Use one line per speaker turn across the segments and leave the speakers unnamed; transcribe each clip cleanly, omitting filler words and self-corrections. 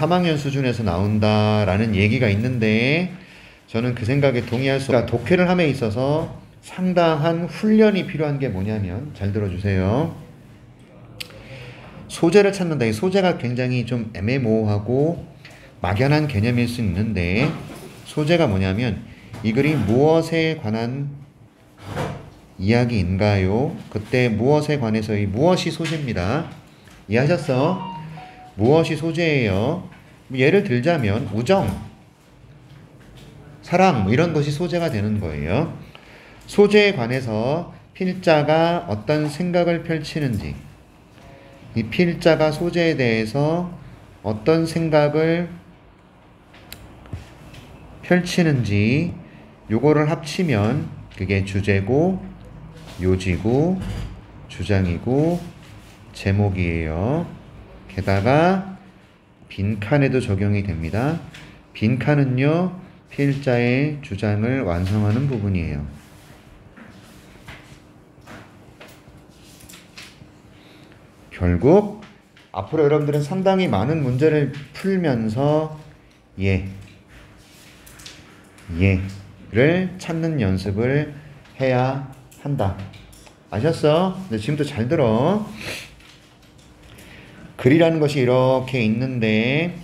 3학년 수준에서 나온다라는 얘기가 있는데 저는 그 생각에 동의할 수 없습니다. 독해를 함에 있어서 상당한 훈련이 필요한 게 뭐냐면, 잘 들어주세요. 소재를 찾는다. 이 소재가 굉장히 좀 애매모호하고 막연한 개념일 수 있는데, 소재가 뭐냐면 이 글이 무엇에 관한 이야기인가요? 그때 무엇에 관해서 이 무엇이 소재입니다. 이해하셨어? 무엇이 소재예요? 예를 들자면 우정, 사랑 이런 것이 소재가 되는 거예요. 소재에 관해서 필자가 어떤 생각을 펼치는지, 이 필자가 소재에 대해서 어떤 생각을 펼치는지 요거를 합치면 그게 주제고 요지고 주장이고 제목이에요. 게다가 빈칸에도 적용이 됩니다. 빈칸은요, 필자의 주장을 완성하는 부분이에요. 결국 앞으로 여러분들은 상당히 많은 문제를 풀면서 예를 찾는 연습을 해야 한다. 아셨어? 근데 지금부터 잘 들어. 글이라는 것이 이렇게 있는데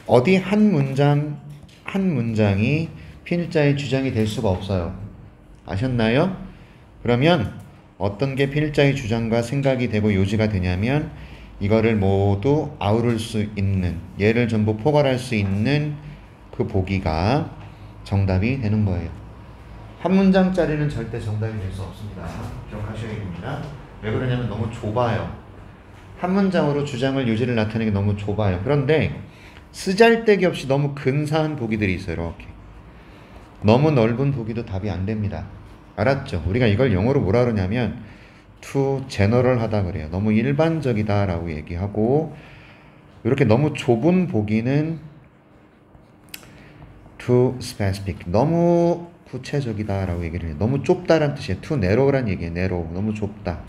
어디 한 문장이 필자의 주장이 될 수가 없어요. 아셨나요? 그러면 어떤 게 필자의 주장과 생각이 되고 요지가 되냐면 이거를 모두 아우를 수 있는, 얘를 전부 포괄할 수 있는 그 보기가 정답이 되는 거예요. 한 문장짜리는 절대 정답이 될 수 없습니다. 기억하셔야 됩니다. 왜 그러냐면 너무 좁아요. 한 문장으로 주장을 요지를 나타내기 너무 좁아요. 그런데 쓰잘데기 없이 너무 근사한 보기들이 있어요. 이렇게 너무 넓은 보기도 답이 안 됩니다. 알았죠? 우리가 이걸 영어로 뭐라 그러냐면 too general하다 그래요. 너무 일반적이다 라고 얘기하고, 이렇게 너무 좁은 보기는 too specific, 너무 구체적이다 라고 얘기를 해요. 너무 좁다란 뜻이에요. too narrow란 얘기예요. narrow, 너무 좁다.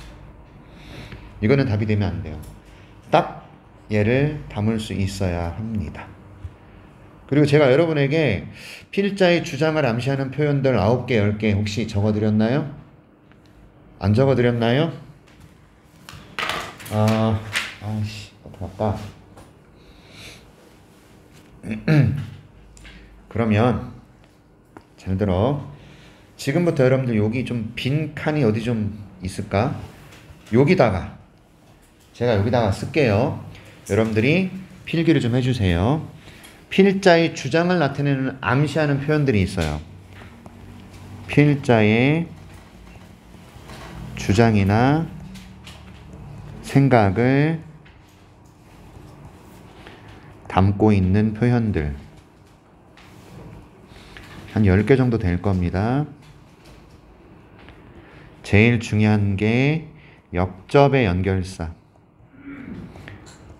이거는 답이 되면 안 돼요. 딱 얘를 담을 수 있어야 합니다. 그리고 제가 여러분에게 필자의 주장을 암시하는 표현들 9개, 10개 혹시 적어드렸나요? 안 적어드렸나요? 어떡할까? 그러면 잘 들어. 지금부터 여러분들 여기 좀 빈 칸이 어디 좀 있을까? 여기다가 제가 여기다가 쓸게요. 여러분들이 필기를 좀 해주세요. 필자의 주장을 나타내는 암시하는 표현들이 있어요. 필자의 주장이나 생각을 담고 있는 표현들 한 10개 정도 될 겁니다. 제일 중요한 게 역접의 연결사,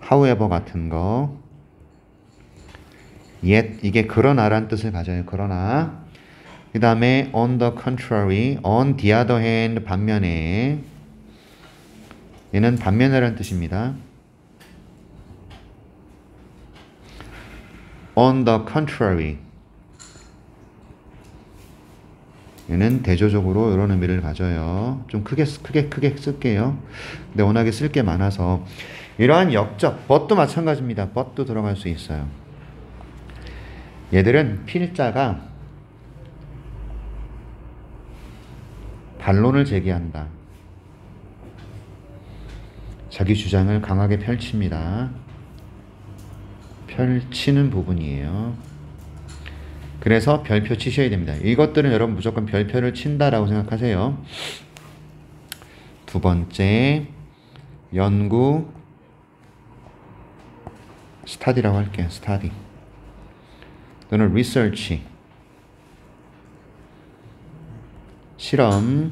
however 같은 거, yet 이게 그러나란 뜻을 가져요. 그러나. 그 다음에 on the contrary, on the other hand 반면에, 얘는 반면에라는 뜻입니다. on the contrary, 얘는 대조적으로 이런 의미를 가져요. 좀 크게 쓸게요. 근데 워낙에 쓸 게 많아서 이러한 역접, but도 마찬가지입니다. but도 들어갈 수 있어요. 얘들은 필자가 반론을 제기한다. 자기 주장을 강하게 펼칩니다. 펼치는 부분이에요. 그래서 별표 치셔야 됩니다. 이것들은 여러분 무조건 별표를 친다라고 생각하세요. 두 번째, 연구, 스타디라고 할게요. 스타디 또는 research, 실험,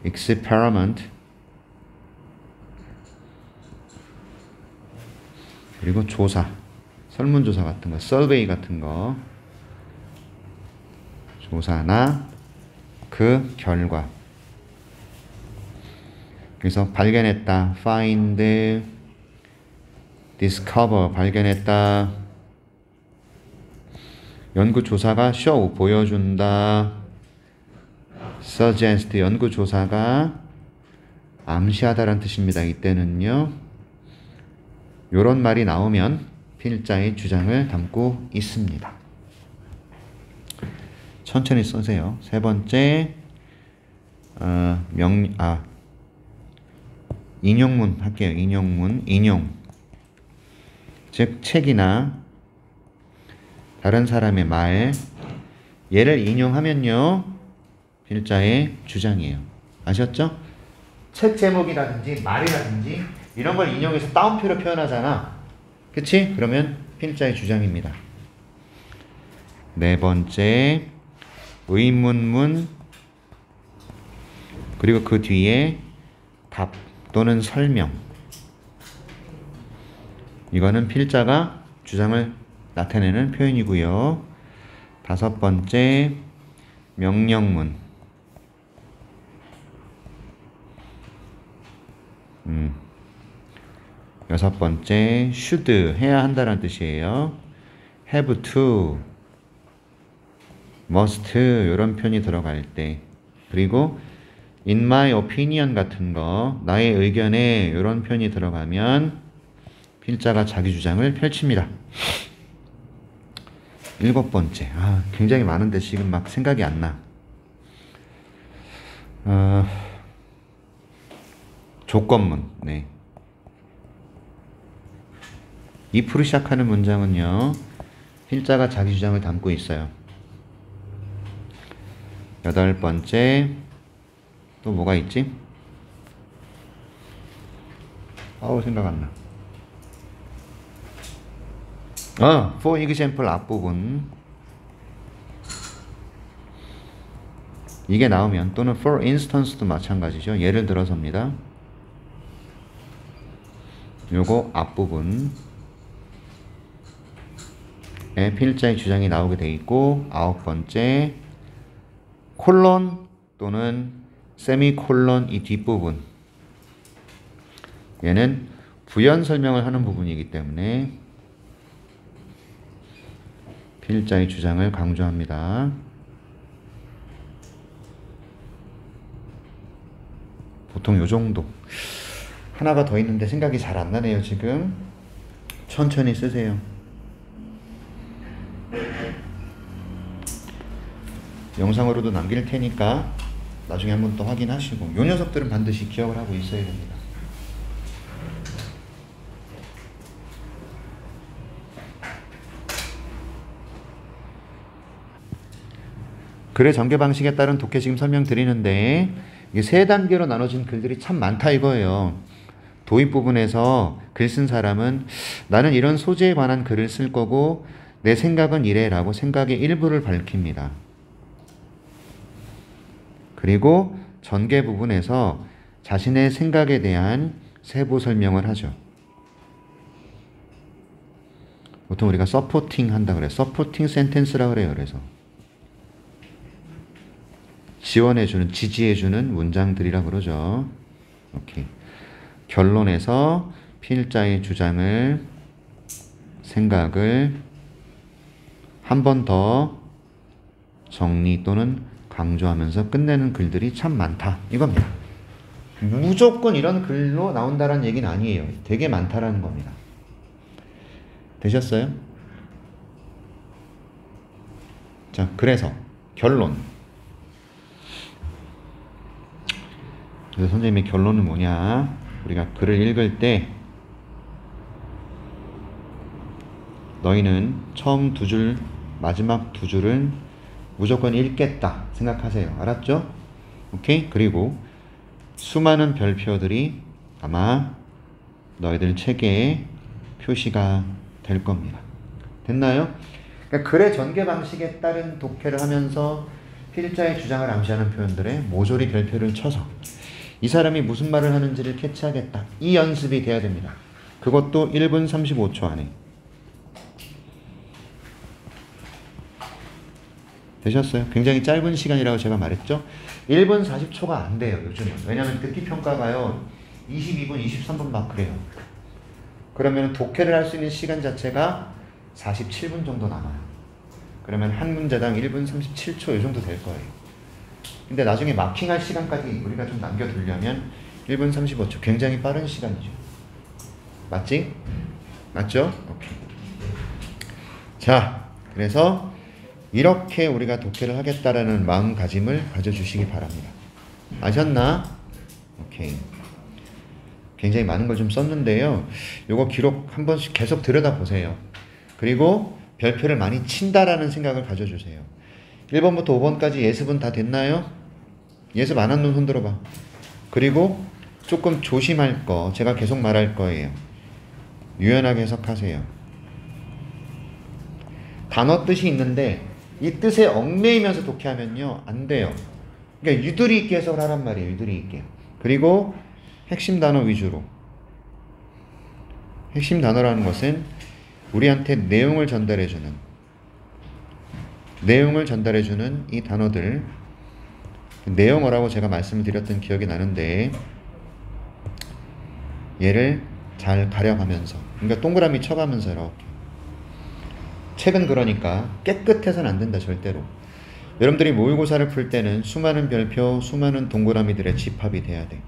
experiment, 그리고 조사, 설문조사 같은 거, survey 같은 거, 조사나 그 결과. 그래서 발견했다. find, discover, 발견했다. 연구조사가 show, 보여준다. suggest, 연구조사가 암시하다라는 뜻입니다. 이때는요. 요런 말이 나오면 필자의 주장을 담고 있습니다. 천천히 써세요. 세 번째, 인용문 할게요. 인용문, 인용. 즉, 책이나 다른 사람의 말, 얘를 인용하면요, 필자의 주장이에요. 아셨죠? 책 제목이라든지 말이라든지 이런 걸 인용해서 따옴표로 표현하잖아. 그치? 그러면 필자의 주장입니다. 네 번째, 의문문, 그리고 그 뒤에 답 또는 설명. 이거는 필자가 주장을 나타내는 표현이고요. 다섯 번째, 명령문. 여섯 번째, should, 해야 한다는 뜻이에요. have to, must, 이런 표현이 들어갈 때. 그리고 in my opinion 같은 거, 나의 의견에 이런 표현이 들어가면 필자가 자기 주장을 펼칩니다. 일곱 번째, 굉장히 많은데 지금 막 생각이 안 나. 조건문. 네. if로 시작하는 문장은요, 필자가 자기 주장을 담고 있어요. 여덟 번째, 또 뭐가 있지? 생각 안 나. for example 앞부분. 이게 나오면, 또는 for instance도 마찬가지죠. 예를 들어서입니다. 요거 앞부분. 필자의 주장이 나오게 돼 있고, 아홉 번째, 콜론 또는 세미콜론 이 뒷부분. 얘는 부연 설명을 하는 부분이기 때문에 필자의 주장을 강조합니다. 보통 요 정도. 하나가 더 있는데 생각이 잘 안 나네요, 지금. 천천히 쓰세요. 영상으로도 남길 테니까 나중에 한번 또 확인하시고, 요 녀석들은 반드시 기억을 하고 있어야 됩니다. 글의 전개 방식에 따른 독해 지금 설명드리는데, 이게 세 단계로 나눠진 글들이 참 많다 이거예요. 도입 부분에서 글 쓴 사람은 나는 이런 소재에 관한 글을 쓸 거고 내 생각은 이래 라고 생각의 일부를 밝힙니다. 그리고 전개 부분에서 자신의 생각에 대한 세부 설명을 하죠. 보통 우리가 서포팅 한다 그래요. 서포팅 센텐스라 그래요. 그래서 지원해주는, 지지해주는 문장들이라 그러죠. 오케이. 결론에서 필자의 주장을, 생각을 한 번 더 정리 또는 강조하면서 끝내는 글들이 참 많다 이겁니다. 무조건 이런 글로 나온다는 얘기는 아니에요. 되게 많다라는 겁니다. 되셨어요? 자, 그래서 결론. 그래서 선생님의 결론은 뭐냐? 우리가 글을 읽을 때 너희는 처음 두 줄, 마지막 두 줄은 무조건 읽겠다 생각하세요. 알았죠? 오케이? 그리고 수많은 별표들이 아마 너희들 책에 표시가 될 겁니다. 됐나요? 그러니까 글의 전개 방식에 따른 독해를 하면서 필자의 주장을 암시하는 표현들에 모조리 별표를 쳐서 이 사람이 무슨 말을 하는지를 캐치하겠다. 이 연습이 돼야 됩니다. 그것도 1분 35초 안에. 되셨어요? 굉장히 짧은 시간이라고 제가 말했죠? 1분 40초가 안 돼요, 요즘은. 왜냐면 듣기 평가가요, 22분, 23분 막 그래요. 그러면 독해를 할 수 있는 시간 자체가 47분 정도 남아요. 그러면 한 문제당 1분 37초 이 정도 될 거예요. 근데 나중에 마킹할 시간까지 우리가 좀 남겨두려면 1분 35초. 굉장히 빠른 시간이죠. 맞지? 맞죠? 오케이. 자, 그래서 이렇게 우리가 독해를 하겠다라는 마음가짐을 가져주시기 바랍니다. 아셨나? 오케이. 굉장히 많은 걸 좀 썼는데요. 요거 기록 한 번씩 계속 들여다보세요. 그리고 별표를 많이 친다라는 생각을 가져주세요. 1번부터 5번까지 예습은 다 됐나요? 예습 안 한 놈 손들어봐. 그리고 조금 조심할 거, 제가 계속 말할 거예요. 유연하게 해석하세요. 단어 뜻이 있는데 이 뜻에 얽매이면서 독해하면요 안 돼요. 그러니까 유두리 있게 해석을 하란 말이에요. 유두리 있게. 그리고 핵심 단어 위주로. 핵심 단어라는 것은 우리한테 내용을 전달해주는 이 단어들, 내용어라고 제가 말씀을 드렸던 기억이 나는데, 얘를 잘 가려가면서, 그러니까 동그라미 쳐가면서 이렇게. 책은 그러니까 깨끗해서는 안 된다, 절대로. 여러분들이 모의고사를 풀 때는 수많은 별표, 수많은 동그라미들의 집합이 돼야 돼.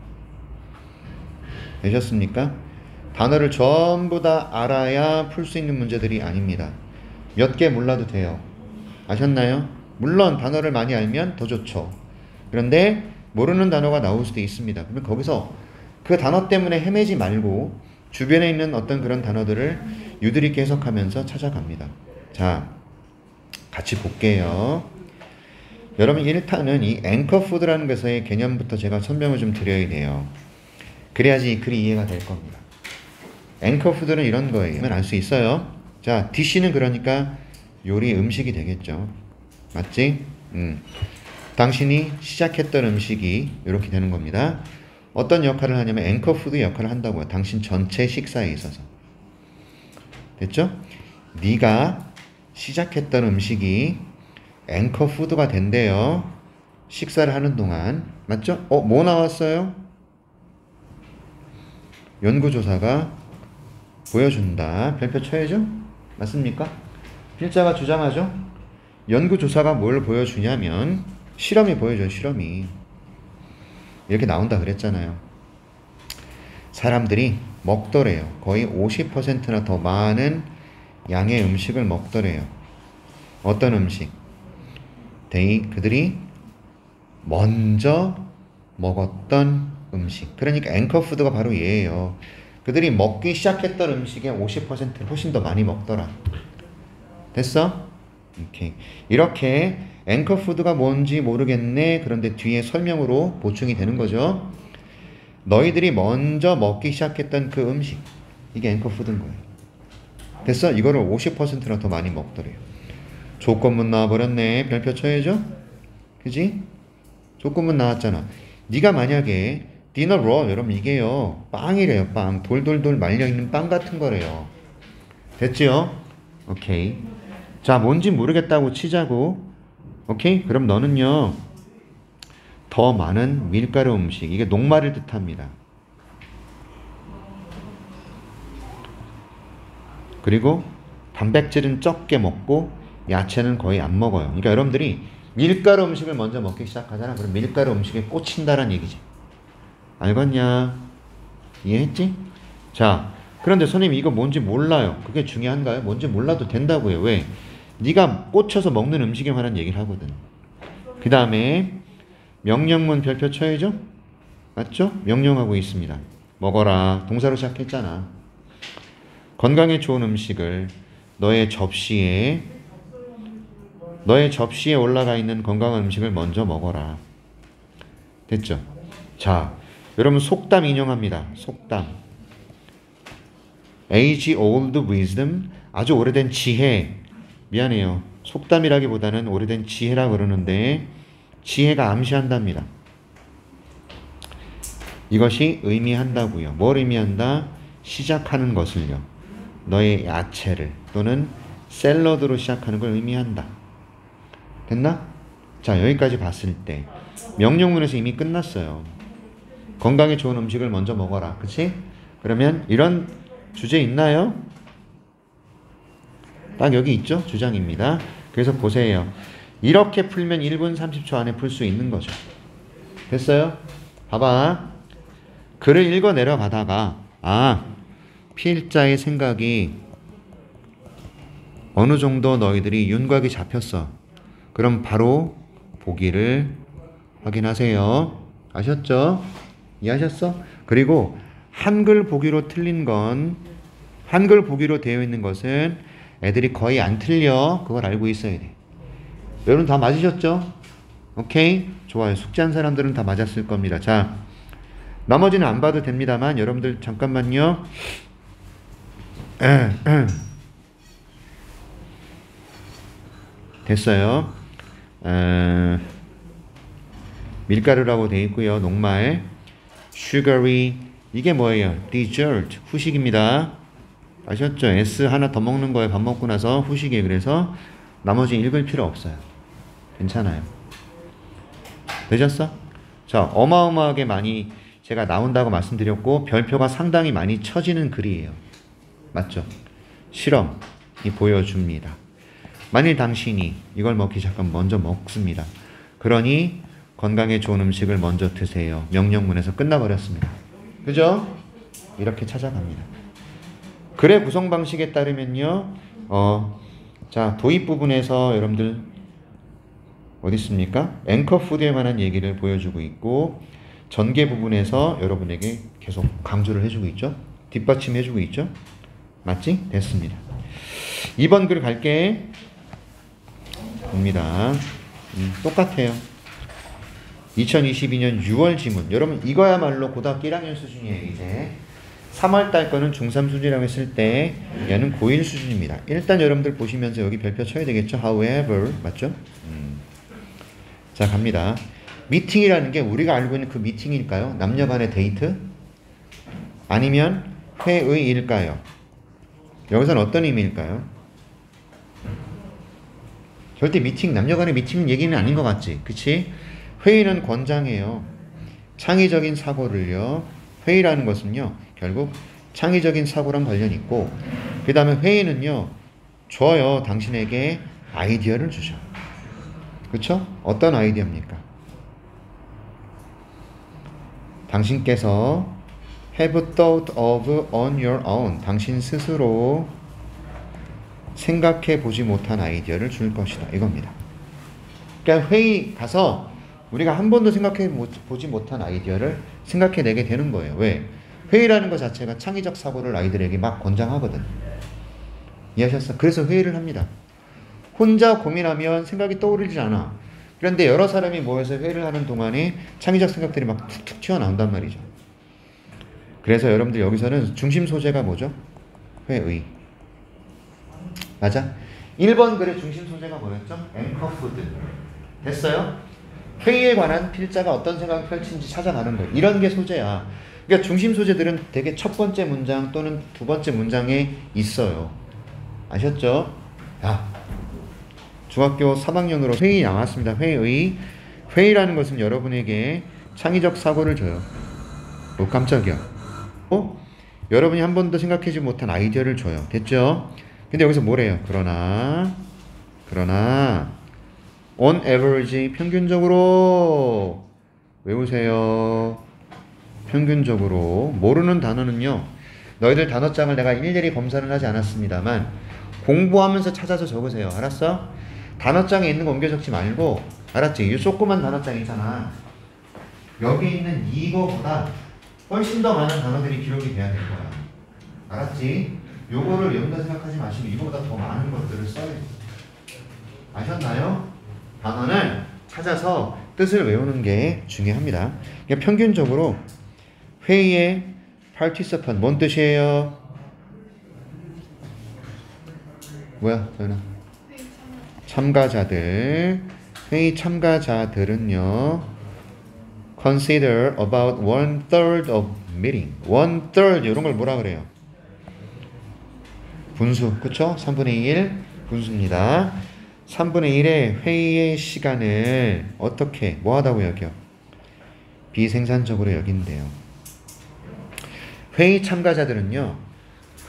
되셨습니까? 단어를 전부 다 알아야 풀 수 있는 문제들이 아닙니다. 몇 개 몰라도 돼요. 아셨나요? 물론 단어를 많이 알면 더 좋죠. 그런데 모르는 단어가 나올 수도 있습니다. 그러면 거기서 그 단어 때문에 헤매지 말고 주변에 있는 어떤 그런 단어들을 유들 있게 해석하면서 찾아갑니다. 자, 같이 볼게요. 여러분, 일단은 이 앵커푸드라는 것의 개념부터 제가 설명을 좀 드려야 돼요. 그래야지 이 글이 이해가 될 겁니다. 앵커푸드는 이런 거예요. 알 수 있어요. 자, DC는 그러니까 요리 음식이 되겠죠. 맞지? 당신이 시작했던 음식이 이렇게 되는 겁니다. 어떤 역할을 하냐면 앵커푸드 역할을 한다고요. 당신 전체 식사에 있어서. 됐죠? 네가 시작했던 음식이 앵커푸드가 된대요. 식사를 하는 동안. 맞죠? 뭐 나왔어요? 연구조사가 보여준다. 별표 쳐야죠? 맞습니까? 필자가 주장하죠? 연구조사가 뭘 보여주냐면 실험이 보여줘요. 실험이. 이렇게 나온다 그랬잖아요. 사람들이 먹더래요. 거의 50%나 더 많은 양의 음식을 먹더래요. 어떤 음식? 그들이 먼저 먹었던 음식. 그러니까 앵커푸드가 바로 얘예요. 그들이 먹기 시작했던 음식의 50%를 훨씬 더 많이 먹더라. 됐어? 오케이. 이렇게 앵커푸드가 뭔지 모르겠네. 그런데 뒤에 설명으로 보충이 되는 거죠. 너희들이 먼저 먹기 시작했던 그 음식. 이게 앵커푸드인 거예요. 됐어? 이거를 50%나 더 많이 먹더래요. 조건문 나와버렸네. 별표 쳐야죠? 그지? 조건문 나왔잖아. 네가 만약에 디너로, 여러분 이게요 빵이래요. 빵. 돌돌돌 말려있는 빵 같은 거래요. 됐지요? 오케이. 자, 뭔지 모르겠다고 치자고. 오케이? 그럼 너는요 더 많은 밀가루 음식, 이게 녹말을 뜻합니다. 그리고 단백질은 적게 먹고 야채는 거의 안 먹어요. 그러니까 여러분들이 밀가루 음식을 먼저 먹기 시작하잖아. 그럼 밀가루 음식에 꽂힌다는 얘기지. 알겠냐? 이해했지? 자, 그런데 선생님 이거 뭔지 몰라요. 그게 중요한가요? 뭔지 몰라도 된다고요. 왜? 네가 꽂혀서 먹는 음식에 관한 얘기를 하거든. 그 다음에 명령문 별표 쳐야죠? 맞죠? 명령하고 있습니다. 먹어라. 동사로 시작했잖아. 건강에 좋은 음식을 너의 접시에 올라가 있는 건강한 음식을 먼저 먹어라. 됐죠? 자, 여러분 속담 인용합니다. 속담. Age old wisdom, 아주 오래된 지혜. 미안해요. 속담이라기보다는 오래된 지혜라 그러는데 지혜가 암시한답니다. 이것이 의미한다고요. 뭘 의미한다? 시작하는 것을요. 너의 야채를 또는 샐러드로 시작하는 걸 의미한다. 됐나? 자, 여기까지 봤을 때 명령문에서 이미 끝났어요. 건강에 좋은 음식을 먼저 먹어라. 그치? 그러면 이런 주제 있나요? 딱 여기 있죠? 주장입니다. 그래서 보세요. 이렇게 풀면 1분 30초 안에 풀 수 있는 거죠. 됐어요? 봐봐. 글을 읽어 내려가다가 필자의 생각이 어느 정도 너희들이 윤곽이 잡혔어. 그럼 바로 보기를 확인하세요. 아셨죠? 이해하셨어? 그리고 한글 보기로 틀린 건, 한글 보기로 되어 있는 것은 애들이 거의 안 틀려. 그걸 알고 있어야 돼. 여러분 다 맞으셨죠? 오케이? 좋아요. 숙제한 사람들은 다 맞았을 겁니다. 자, 나머지는 안 봐도 됩니다만 여러분들 잠깐만요. 됐어요. 밀가루라고 되어 있고요. 녹말, sugary, 이게 뭐예요? dessert, 후식입니다. 아셨죠? S 하나 더 먹는 거예요. 밥 먹고 나서 후식이에요. 그래서 나머지 읽을 필요 없어요. 괜찮아요. 되셨어? 자, 어마어마하게 많이 제가 나온다고 말씀드렸고 별표가 상당히 많이 쳐지는 글이에요. 맞죠? 실험이 보여줍니다. 만일 당신이 이걸 먹기 시작하면 먼저 먹습니다. 그러니 건강에 좋은 음식을 먼저 드세요. 명령문에서 끝나버렸습니다. 그죠? 이렇게 찾아갑니다. 글의 구성 방식에 따르면요. 자, 도입 부분에서 여러분들 어디 있습니까? 앵커 푸드에 관한 얘기를 보여주고 있고 전개 부분에서 여러분에게 계속 강조를 해주고 있죠. 뒷받침해주고 있죠. 맞지? 됐습니다. 2번 글 갈게. 봅니다. 똑같아요. 2022년 6월 지문. 여러분 이거야말로 고등학교 1학년 수준이에요. 이제 3월달 거는 중3 수준이라고 했을 때 얘는 고1 수준입니다. 일단 여러분들 보시면서 여기 별표 쳐야 되겠죠. However 맞죠? 자 갑니다. 미팅이라는 게 우리가 알고 있는 그 미팅일까요? 남녀 간의 데이트? 아니면 회의일까요? 여기서는 어떤 의미일까요? 절대 미팅, 남녀 간의 미팅 얘기는 아닌 것 같지? 그치? 회의는 권장해요. 창의적인 사고를요. 회의라는 것은요. 결국 창의적인 사고랑 관련이 있고 그 다음에 회의는요. 줘요. 당신에게 아이디어를 주죠. 그쵸? 어떤 아이디어입니까? 당신께서 have thought of on your own. 당신 스스로 생각해 보지 못한 아이디어를 줄 것이다. 이겁니다. 그러니까 회의 가서 우리가 한 번도 생각해 보지 못한 아이디어를 생각해내게 되는 거예요. 왜? 회의라는 것 자체가 창의적 사고를 아이들에게 막 권장하거든. 이해하셨어? 그래서 회의를 합니다. 혼자 고민하면 생각이 떠오르지 않아. 그런데 여러 사람이 모여서 회의를 하는 동안에 창의적 생각들이 막 툭툭 튀어나온단 말이죠. 그래서 여러분들 여기서는 중심 소재가 뭐죠? 회의. 맞아? 1번 글의 중심 소재가 뭐였죠? 앵커 푸드. 됐어요? 회의에 관한 필자가 어떤 생각을 펼치는지 찾아가는 거예요. 이런 게 소재야. 그러니까 중심 소재들은 되게 첫 번째 문장 또는 두 번째 문장에 있어요. 아셨죠? 야, 중학교 3학년으로 회의 나왔습니다. 회의. 회의라는 것은 여러분에게 창의적 사고를 줘요. 깜짝이야. 여러분이 한 번도 생각하지 못한 아이디어를 줘요. 됐죠? 근데 여기서 뭐래요? 그러나 on average 평균적으로 외우세요. 평균적으로. 모르는 단어는요. 너희들 단어장을 내가 일일이 검사를 하지 않았습니다만 공부하면서 찾아서 적으세요. 알았어? 단어장에 있는 거 옮겨 적지 말고 알았지? 이 조그만 단어장이잖아. 여기 있는 이거보다 훨씬 더 많은 단어들이 기록이 돼야 될 거야. 알았지? 요거를 외운다 생각하지 마시고 이거보다 더 많은 것들을 써야 돼요. 아셨나요? 단어는 찾아서 뜻을 외우는 게 중요합니다. 그러니까 평균적으로 회의의 participant 뭔 뜻이에요? 뭐야? 저는 참가자들. 회의 참가자들은요. consider about 1/3 of meeting. 1/3 이런 걸 뭐라 그래요? 분수. 그쵸? 3분의 1 분수입니다. 3분의 1의 회의의 시간을 어떻게 뭐하다고 여겨? 비생산적으로 여긴대요. 회의 참가자들은요,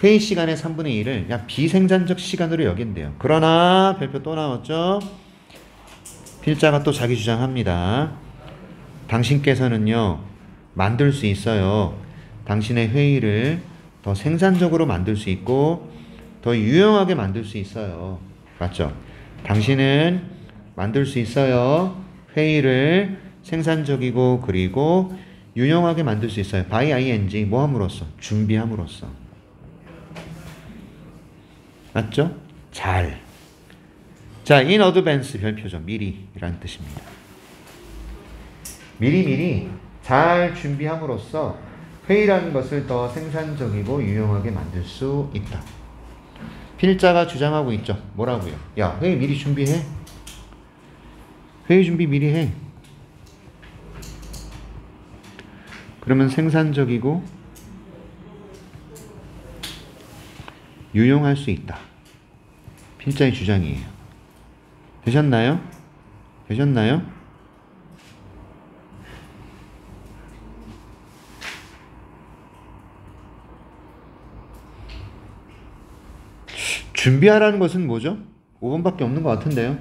회의 시간의 3분의 1을 그냥 비생산적 시간으로 여긴대요. 그러나 별표 또 나왔죠? 필자가 또 자기 주장합니다. 당신께서는요, 만들 수 있어요. 당신의 회의를 더 생산적으로 만들 수 있고 더 유용하게 만들 수 있어요. 맞죠? 당신은 만들 수 있어요. 회의를 생산적이고 그리고 유용하게 만들 수 있어요. by ing 뭐 함으로써? 준비함으로써. 맞죠? 잘. 자, in advance 별표죠. 미리라는 뜻입니다. 미리미리 잘 준비함으로써 회의라는 것을 더 생산적이고 유용하게 만들 수 있다. 필자가 주장하고 있죠. 뭐라고요? 야, 회의 미리 준비해. 회의 준비 미리 해. 그러면 생산적이고 유용할 수 있다. 필자의 주장이에요. 되셨나요? 되셨나요? 준비하라는 것은 뭐죠? 5번밖에 없는 것 같은데요.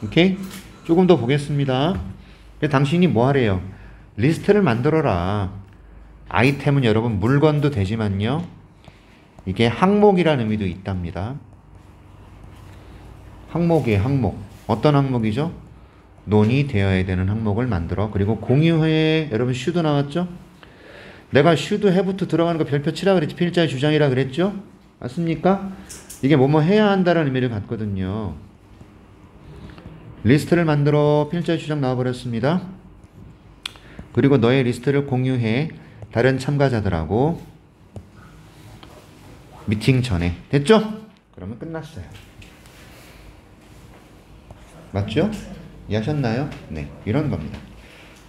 오케이? 조금 더 보겠습니다. 당신이 뭐 하래요? 리스트를 만들어라. 아이템은 여러분 물건도 되지만요. 이게 항목이라는 의미도 있답니다. 항목이에요, 항목. 어떤 항목이죠? 논의되어야 되는 항목을 만들어. 그리고 공유회에 여러분 should 나왔죠? 내가 should have부터 들어가는 거 별표 치라 그랬지. 필자의 주장이라 그랬죠? 맞습니까? 이게 뭐뭐 해야 한다는 의미를 갖거든요. 리스트를 만들어 필자의 주장 나와버렸습니다. 그리고 너의 리스트를 공유해 다른 참가자들하고 미팅 전에. 됐죠? 그러면 끝났어요. 맞죠? 이해하셨나요? 네, 이런 겁니다.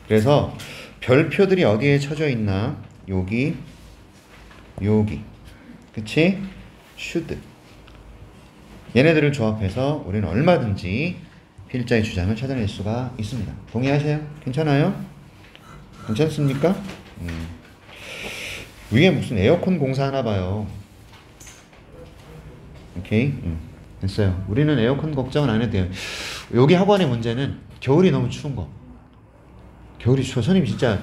그래서 별표들이 어디에 쳐져 있나? 여기, 여기. 그치? should. 얘네들을 조합해서 우리는 얼마든지 필자의 주장을 찾아낼 수가 있습니다. 동의하세요? 괜찮아요? 괜찮습니까? 위에 무슨 에어컨 공사하나 봐요. 오케이? 됐어요. 우리는 에어컨 걱정은 안 해도 돼요. 여기 학원의 문제는 겨울이 너무 추운 거. 겨울이 추워. 선생님 진짜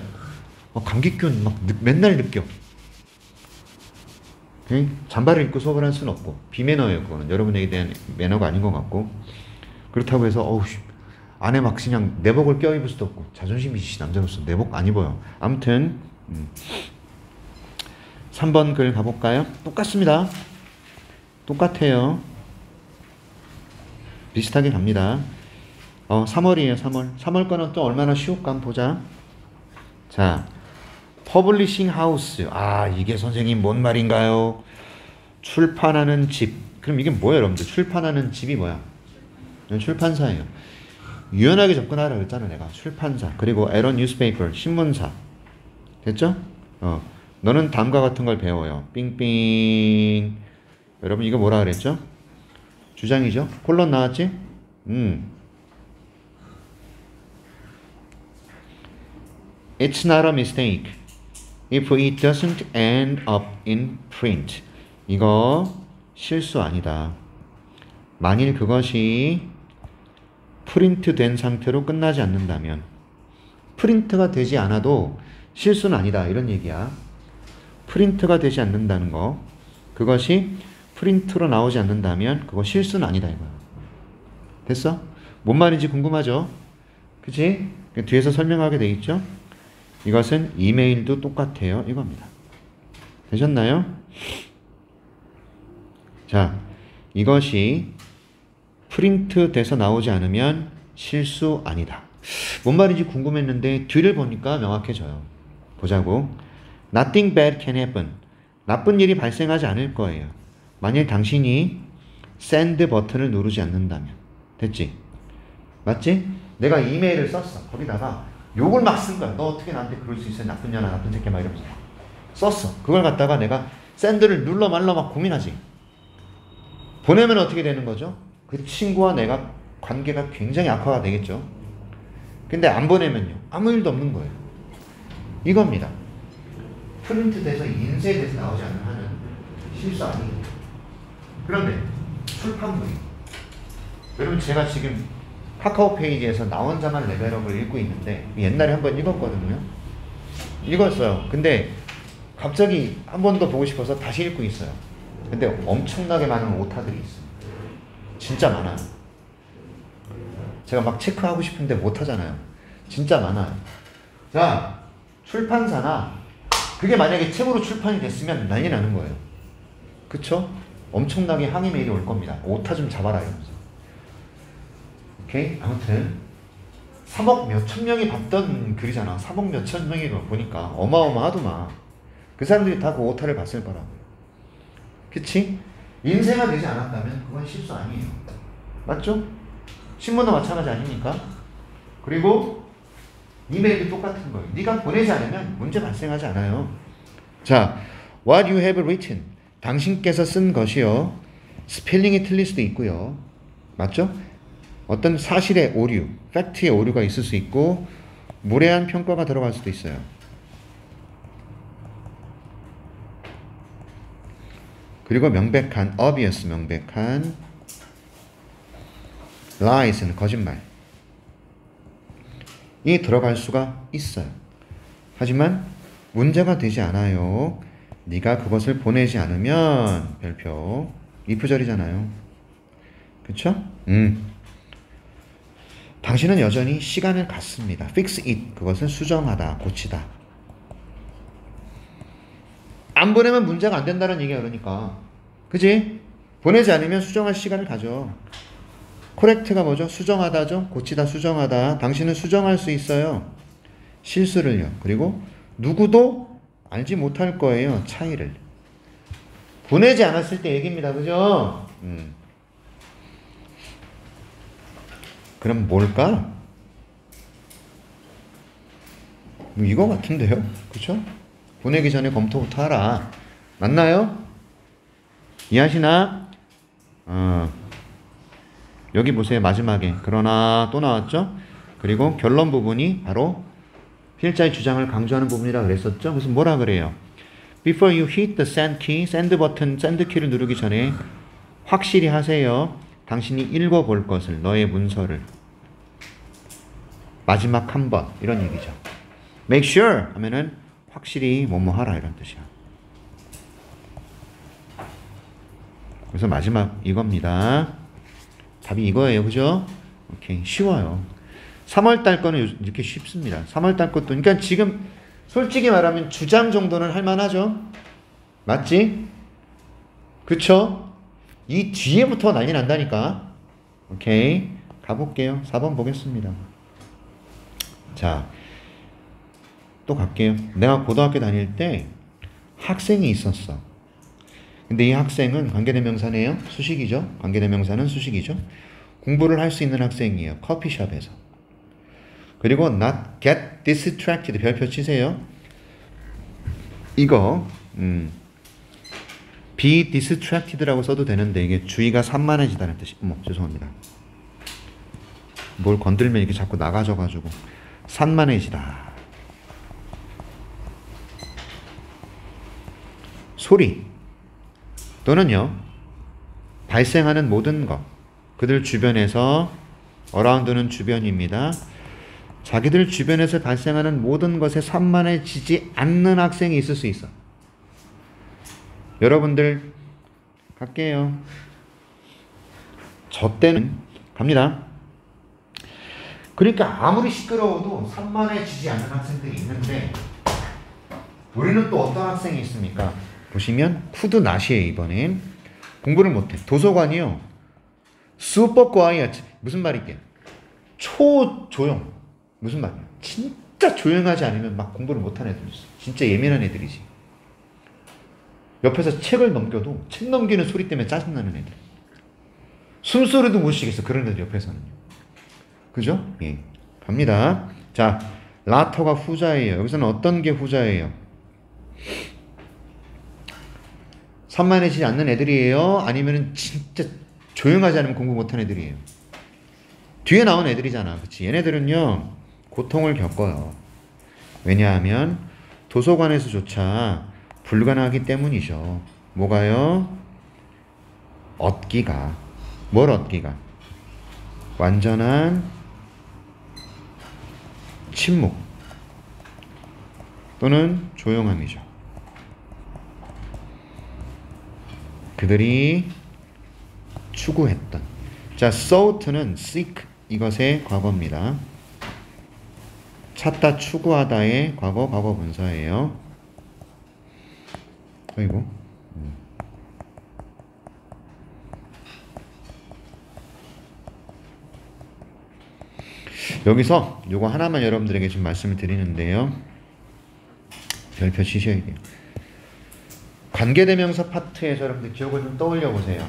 감기균 맨날 느껴. 오케이? 잠바를 입고 수업을 할 수는 없고 비매너예요. 그거는 여러분에게 대한 매너가 아닌 것 같고, 그렇다고 해서 안에 막 그냥 내복을 껴입을 수도 없고, 자존심이 있으신 남자로서 내복 안 입어요. 아무튼 3번 글 가볼까요? 똑같습니다. 똑같아요. 비슷하게 갑니다. 3월이에요. 3월 거는 또 얼마나 쉬울까 한번 보자. 자, 퍼블리싱 하우스. 이게 선생님 뭔 말인가요? 출판하는 집. 그럼 이게 뭐예요, 여러분들? 출판하는 집이 뭐야? 출판사예요. 유연하게 접근하라 그랬잖아, 내가. 출판사. 그리고 에러 뉴스페이퍼, 신문사. 됐죠? 너는 다음과 같은 걸 배워요. 삥삥. 여러분 이거 뭐라 그랬죠? 주장이죠? 콜론 나왔지? It's not a mistake if it doesn't end up in print. 이거 실수 아니다. 만일 그것이 프린트 된 상태로 끝나지 않는다면, 프린트가 되지 않아도 실수는 아니다 이런 얘기야. 프린트가 되지 않는다는 거, 그것이 프린트로 나오지 않는다면 그거 실수는 아니다 이거야. 됐어? 뭔 말인지 궁금하죠? 그치? 뒤에서 설명하게 돼 있죠? 이것은 이메일도 똑같아요 이겁니다. 되셨나요? 자, 이것이 프린트 돼서 나오지 않으면 실수 아니다. 뭔 말인지 궁금했는데 뒤를 보니까 명확해져요. 보자고. Nothing bad can happen. 나쁜 일이 발생하지 않을 거예요. 만일 당신이 send 버튼을 누르지 않는다면. 됐지? 맞지? 내가 이메일을 썼어. 거기다가 욕을 막 쓴 거야. 너 어떻게 나한테 그럴 수 있어? 나쁜 년아, 나쁜 새끼 막 이러면서 썼어. 그걸 갖다가 내가 send를 눌러 말러 막 고민하지. 보내면 어떻게 되는 거죠? 그 친구와 내가 관계가 굉장히 악화가 되겠죠. 근데 안 보내면요, 아무 일도 없는 거예요. 이겁니다. 프린트돼서 인쇄돼서 나오지 않는 한은 실수 아니에요. 그런데 출판물이, 여러분 제가 지금 카카오 페이지에서 나 혼자만 레벨업을 읽고 있는데 옛날에 한번 읽었거든요. 읽었어요. 근데 갑자기 한 번 더 보고 싶어서 다시 읽고 있어요. 근데 엄청나게 많은 오타들이 있어요. 진짜 많아요. 제가 막 체크하고 싶은데 못하잖아요. 진짜 많아요. 자, 출판사나 그게 만약에 책으로 출판이 됐으면 난리 나는 거예요. 그쵸? 엄청나게 항의 메일이 올 겁니다. 오타 좀 잡아라 이러면서. 오케이? 아무튼 3억 몇천 명이 봤던 글이잖아. 3억 몇천 명이 보니까 어마어마하더만. 그 사람들이 다 그 오타를 봤을 거라고요. 그치? 인쇄가 되지 않았다면 그건 실수 아니에요. 맞죠? 신문도 마찬가지 아닙니까? 그리고 이메일도 똑같은 거예요. 네가 보내지 않으면 문제 발생하지 않아요. 자, what you have written, 당신께서 쓴 것이요, 스펠링이 틀릴 수도 있고요. 맞죠? 어떤 사실의 오류, 팩트의 오류가 있을 수 있고 무례한 평가가 들어갈 수도 있어요. 그리고 명백한, obvious, 명백한, lies는 거짓말, 이 들어갈 수가 있어요. 하지만 문제가 되지 않아요. 네가 그것을 보내지 않으면 별표, if절이잖아요. 그쵸? 당신은 여전히 시간을 갖습니다. fix it, 그것은 수정하다, 고치다. 안 보내면 문제가 안 된다는 얘기야. 그러니까 그지? 보내지 않으면 수정할 시간을 가져. correct가 뭐죠? 수정하다죠. 고치다, 수정하다. 당신은 수정할 수 있어요. 실수를요. 그리고 누구도 알지 못할 거예요. 차이를. 보내지 않았을 때 얘기입니다. 그죠? 그럼 뭘까? 이거 같은데요? 그쵸? 보내기 전에 검토부터 하라. 맞나요? 이해하시나? 여기 보세요. 마지막에 그러나 또 나왔죠? 그리고 결론 부분이 바로 필자의 주장을 강조하는 부분이라 그랬었죠? 그래서 뭐라 그래요? Before you hit the send key, send 버튼, send 키를 누르기 전에 확실히 하세요. 당신이 읽어볼 것을, 너의 문서를. 마지막 한 번, 이런 얘기죠. Make sure 하면은 확실히 뭐뭐 하라, 이런 뜻이야. 그래서 마지막 이겁니다. 답이 이거예요. 그죠? 오케이. 쉬워요. 3월달 거는 이렇게 쉽습니다. 3월달 것도. 그러니까 지금 솔직히 말하면 주장 정도는 할만하죠? 맞지? 그쵸? 이 뒤에부터 난리 난다니까. 오케이. 가볼게요. 4번 보겠습니다. 자, 또 갈게요. 내가 고등학교 다닐 때 학생이 있었어. 근데 이 학생은 관계대명사네요. 수식이죠. 관계대명사는 수식이죠. 공부를 할 수 있는 학생이에요. 커피숍에서. 그리고 not get distracted, 별표 치세요. 이거 be distracted라고 써도 되는데 이게 주의가 산만해지다는 뜻이. 어머, 죄송합니다. 뭘 건들면 이렇게 자꾸 나가져가지고. 산만해지다. 소리 또는요, 발생하는 모든 것, 그들 주변에서, around는 주변입니다. 자기들 주변에서 발생하는 모든 것에 산만해지지 않는 학생이 있을 수 있어. 여러분들 갈게요. 저 때는 갑니다. 그러니까 아무리 시끄러워도 산만해지지 않는 학생들이 있는데 우리는 또 어떤 학생이 있습니까? 보시면 푸드 낫이에요. 이번엔 공부를 못해. 도서관이요, super quiet. 무슨 말이게? 초조용. 무슨 말이야? 진짜 조용하지 않으면 막 공부를 못하는 애들 있어. 진짜 예민한 애들이지. 옆에서 책을 넘겨도 책 넘기는 소리 때문에 짜증나는 애들. 숨소리도 못 쉬겠어. 그런 애들 옆에서는요. 그죠? 예. 갑니다. 자, 라터가 후자예요. 여기서는 어떤 게 후자예요? 산만해지지 않는 애들이에요? 아니면 진짜 조용하지 않으면 공부 못하는 애들이에요? 뒤에 나온 애들이잖아. 그치? 얘네들은요, 고통을 겪어요. 왜냐하면 도서관에서조차 불가능하기 때문이죠. 뭐가요? 얻기가. 뭘 얻기가? 완전한 침묵 또는 조용함이죠. 그들이 추구했던. 자, sought는 seek 이것의 과거입니다. 찾다, 추구하다의 과거 분사예요. 아이고. 여기서 요거 하나만 여러분들에게 좀 말씀을 드리는데요. 별표 치셔야 돼요. 관계대명사 파트에서 여러분들 기억을 좀 떠올려 보세요.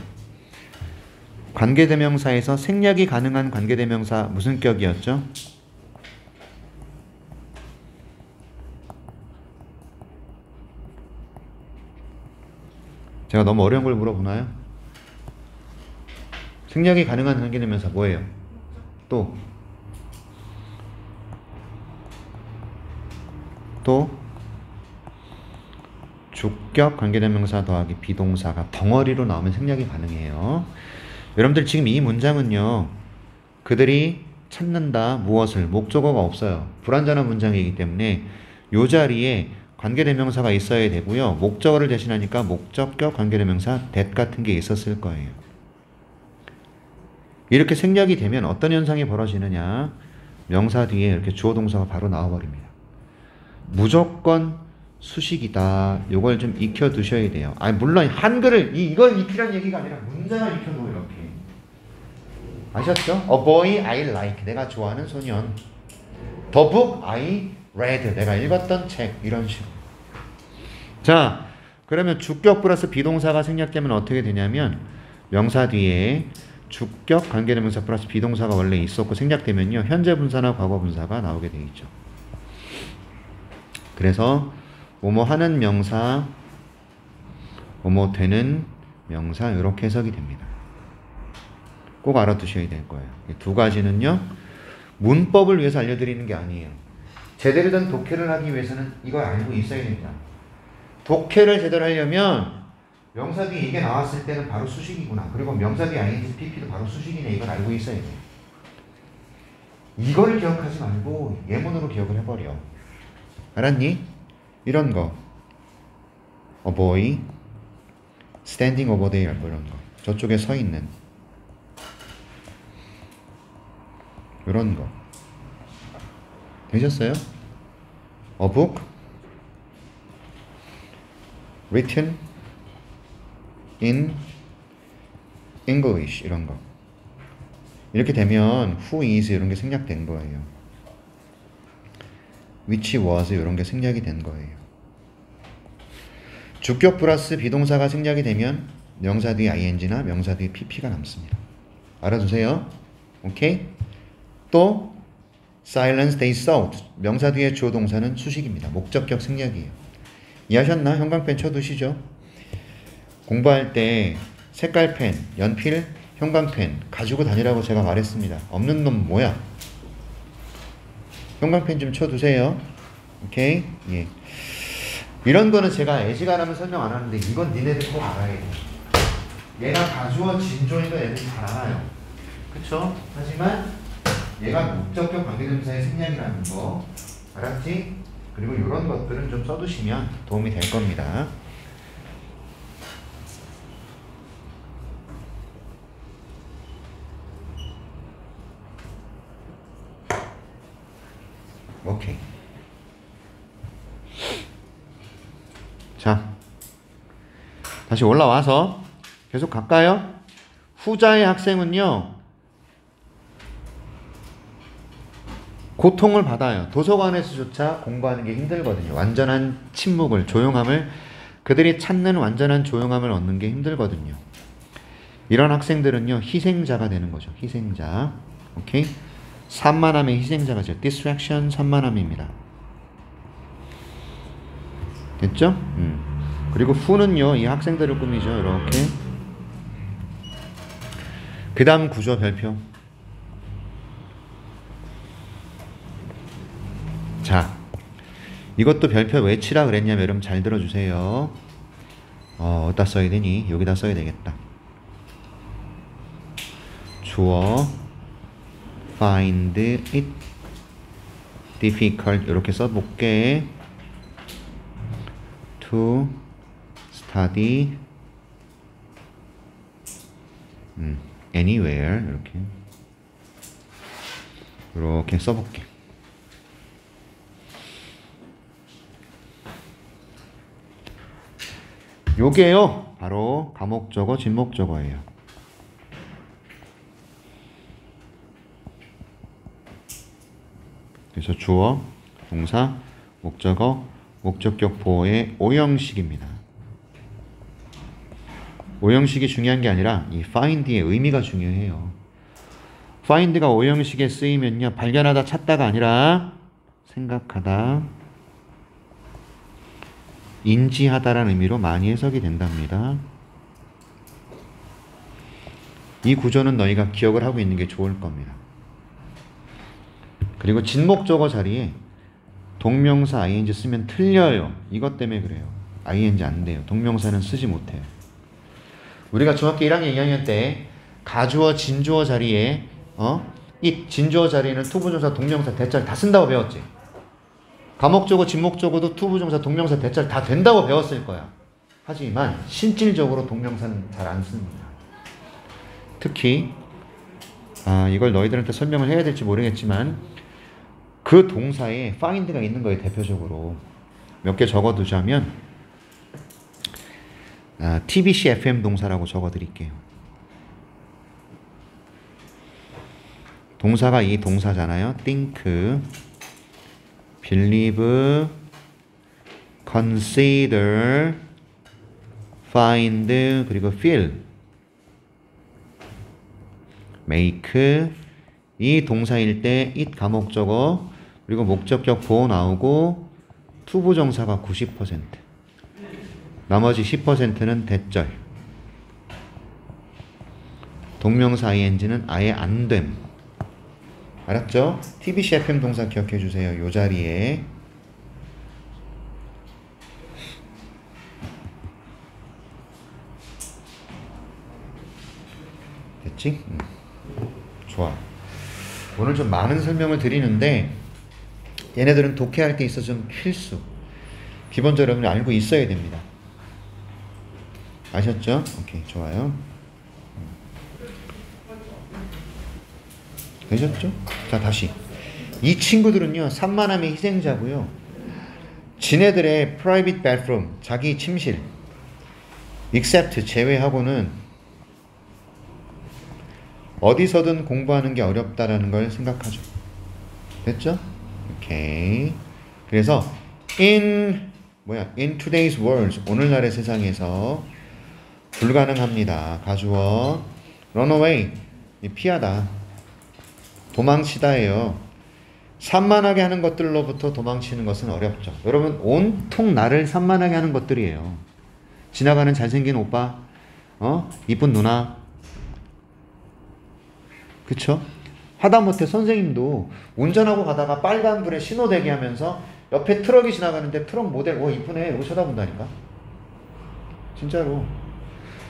관계대명사에서 생략이 가능한 관계대명사 무슨 격이었죠? 제가 너무 어려운 걸 물어보나요? 생략이 가능한 관계대명사 뭐예요? 또 주격 관계대명사 더하기 비동사가 덩어리로 나오면 생략이 가능해요. 여러분들 지금 이 문장은요, 그들이 찾는다 무엇을 목적어가 없어요. 불완전한 문장이기 때문에 이 자리에 관계대명사가 있어야 되고요. 목적어를 대신하니까 목적격 관계대명사 that 같은 게 있었을 거예요. 이렇게 생략이 되면 어떤 현상이 벌어지느냐, 명사 뒤에 이렇게 주어 동사가 바로 나와버립니다. 무조건 수식이다. 요걸 좀 익혀 두셔야 돼요. 물론 한글을 이걸 익히란 얘기가 아니라 문장을 익혀도 이렇게. 아셨죠? A boy I like. 내가 좋아하는 소년. The book I read. 내가 읽었던 책. 이런 식으로. 자, 그러면 주격 플러스 비동사가 생략되면 어떻게 되냐면 명사 뒤에 주격 관계대명사 플러스 비동사가 원래 있었고 생략되면요, 현재 분사나 과거 분사가 나오게 돼 있죠. 그래서 뭐뭐 하는 명사, 뭐뭐 되는 명사, 이렇게 해석이 됩니다. 꼭 알아두셔야 될 거예요. 이 두 가지는요, 문법을 위해서 알려드리는 게 아니에요. 제대로 된 독해를 하기 위해서는 이걸 알고 있어야 됩니다. 독해를 제대로 하려면 명사 뒤에 이게 나왔을 때는 바로 수식이구나. 그리고 명사 뒤에 ing, pp도 바로 수식이네. 이걸 알고 있어야 돼요. 이걸 기억하지 말고 예문으로 기억을 해버려. 알았니? 이런 거. A boy standing over there. 뭐 이런 거. 저쪽에 서 있는. 이런 거. 되셨어요? A book written in English. 이런 거. 이렇게 되면 who is 이런 게 생략된 거예요. which was 이런 게 생략이 된 거예요. 주격 플러스 비동사가 생략이 되면 명사 뒤에 ing나 명사 뒤에 pp가 남습니다. 알아두세요. 오케이? 또 silence they sought. 명사 뒤에 주어 동사는 수식입니다. 목적격 생략이에요. 이해하셨나? 형광펜 쳐두시죠. 공부할 때 색깔펜, 연필, 형광펜 가지고 다니라고 제가 말했습니다. 없는 놈 뭐야? 형광펜 좀 쳐두세요. 오케이? 예. 이런 거는 제가 애지간하면 설명 안 하는데 이건 니네들 꼭 알아야 돼. 얘가 가주어 진조인 거 애들이 잘 알아요. 그쵸? 하지만 얘가 목적격 관계대명사의 생략이라는 거 알았지? 그리고 이런 것들은 좀 써두시면 도움이 될 겁니다. 오케이. 자, 다시 올라와서 계속 갈까요? 후자의 학생은요, 고통을 받아요. 도서관에서조차 공부하는 게 힘들거든요. 완전한 침묵을, 조용함을, 그들이 찾는 완전한 조용함을 얻는 게 힘들거든요. 이런 학생들은요, 희생자가 되는 거죠. 희생자. 오케이? 산만함의 희생자가죠. distraction, 산만함입니다. 됐죠? 그리고 who는요, 이 학생들을 꾸미죠. 이렇게. 그 다음 구조 별표. 자, 이것도 별표 왜 치라 그랬냐면 여러분 잘 들어주세요. 어디다 써야 되니? 여기다 써야 되겠다. 주어 find it difficult 이렇게 써볼게. to study anywhere 이렇게 써볼게. 요게요 바로 가목적어 진목적어예요. 그래서 주어, 동사, 목적어, 목적격 보호의 오형식입니다. 오형식이 중요한 게 아니라 이 find의 의미가 중요해요. find가 오형식에 쓰이면요 발견하다 찾다가 아니라 생각하다, 인지하다라는 의미로 많이 해석이 된답니다. 이 구조는 너희가 기억을 하고 있는 게 좋을 겁니다. 그리고 진목적어 자리에 동명사 ing 쓰면 틀려요. 이것 때문에 그래요. ing 안 돼요. 동명사는 쓰지 못해요. 우리가 중학교 1학년 2학년 때 가주어 진주어 자리에 이 진주어 자리에는 투부정사 동명사 대절 다 쓴다고 배웠지. 가목적어 진목적어도 투부정사 동명사 대절 다 된다고 배웠을 거야. 하지만 실질적으로 동명사는 잘 안 씁니다. 특히 이걸 너희들한테 설명을 해야 될지 모르겠지만 그 동사에 find가 있는 거예요. 대표적으로 몇 개 적어두자면 TBC FM 동사라고 적어드릴게요. 동사가 이 동사잖아요. think, believe, consider, find, 그리고 feel, make. 이 동사일 때 it 가목적어 그리고 목적격 보호 나오고 투부정사가 90%, 나머지 10%는 대절, 동명사 ing는 아예 안됨. 알았죠? TBC FM 동사 기억해 주세요. 요 자리에 됐지? 좋아. 오늘 좀 많은 설명을 드리는데 얘네들은 독해할 때 있어서 좀 필수, 기본적으로 여러분이 알고 있어야 됩니다. 아셨죠? 오케이, 좋아요. 되셨죠? 자, 다시 이 친구들은요 산만함의 희생자고요. 지네들의 private bathroom, 자기 침실, except 제외하고는 어디서든 공부하는 게 어렵다라는 걸 생각하죠. 됐죠? 오케이. 그래서 in today's world, 오늘날의 세상에서 불가능합니다. 가주어 run away, 피하다, 도망치다예요. 산만하게 하는 것들로부터 도망치는 것은 어렵죠. 여러분 온통 나를 산만하게 하는 것들이에요. 지나가는 잘생긴 오빠, 이쁜 누나, 그쵸? 하다못해 선생님도 운전하고 가다가 빨간불에 신호 대기하면서 옆에 트럭이 지나가는데 트럭 모델 이쁘네 이러고 쳐다본다니까. 진짜로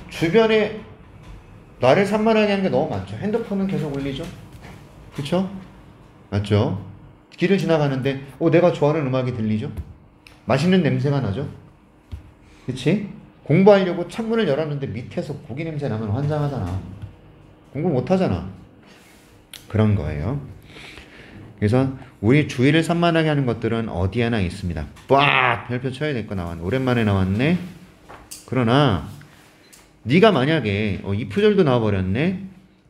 주변에 나를 산만하게 하는 게 너무 많죠. 핸드폰은 계속 울리죠. 그쵸? 맞죠? 길을 지나가는데 내가 좋아하는 음악이 들리죠? 맛있는 냄새가 나죠? 그치? 공부하려고 창문을 열었는데 밑에서 고기 냄새 나면 환장하잖아. 공부 못하잖아. 그런 거예요. 그래서 우리 주위를 산만하게 하는 것들은 어디 하나 있습니다. 빡! 별표 쳐야 될 거 나왔네. 오랜만에 나왔네. 그러나 네가 만약에 if절도 나와버렸네.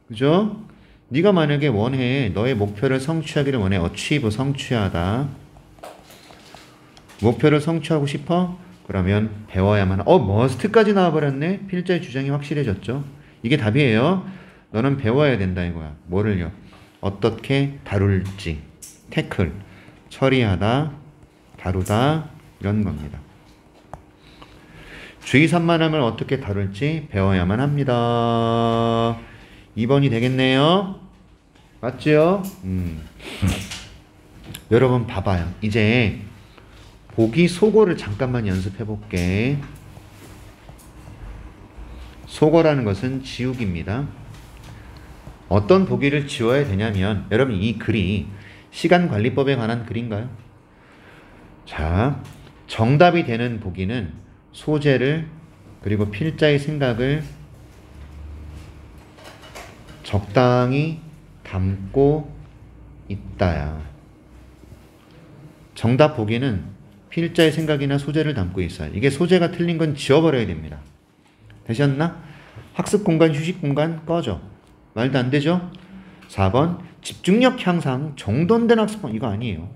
그죠? 네가 만약에 원해, 너의 목표를 성취하기를 원해. achieve, 성취하다. 목표를 성취하고 싶어? 그러면 배워야만. must까지 나와버렸네. 필자의 주장이 확실해졌죠. 이게 답이에요. 너는 배워야 된다 이거야. 뭐를요? 어떻게 다룰지, 태클, 처리하다, 다루다, 이런 겁니다. 주의 산만함을 어떻게 다룰지 배워야만 합니다. 2번이 되겠네요. 맞죠? 여러분 봐봐요. 이제 보기 소거를 잠깐만 연습해 볼게. 소거라는 것은 지우기입니다. 어떤 보기를 지워야 되냐면 여러분 이 글이 시간관리법에 관한 글인가요? 자, 정답이 되는 보기는 소재를 그리고 필자의 생각을 적당히 담고 있다야. 정답 보기는 필자의 생각이나 소재를 담고 있어요. 이게 소재가 틀린 건 지워버려야 됩니다. 되셨나? 학습 공간, 휴식 공간 꺼져. 말도 안 되죠? 4번 집중력 향상, 정돈된 학습 이거 아니에요.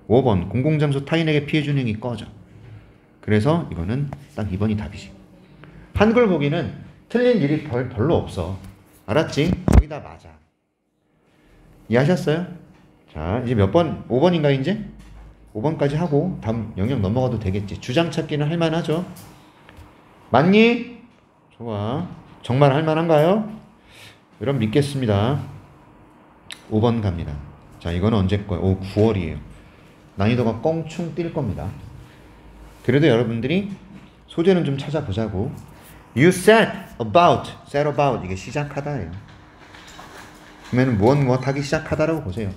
5번 공공장소 타인에게 피해준 행위 꺼져. 그래서 이거는 딱 2번이 답이지. 한글 보기는 틀린 일이 별로 없어. 알았지? 거의 다 맞아. 이해하셨어요? 자, 이제 몇 번? 5번인가 이제? 5번까지 하고 다음 영역 넘어가도 되겠지. 주장 찾기는 할만하죠? 맞니? 좋아. 정말 할만한가요? 여러분 믿겠습니다. 5번 갑니다. 자, 이거는 언제 거예요? 9월이에요. 난이도가 껑충 뛸 겁니다. 그래도 여러분들이 소재는 좀 찾아보자고. You said about 이게 시작하다예요. 그러면 무엇 하기 시작하다라고 보세요.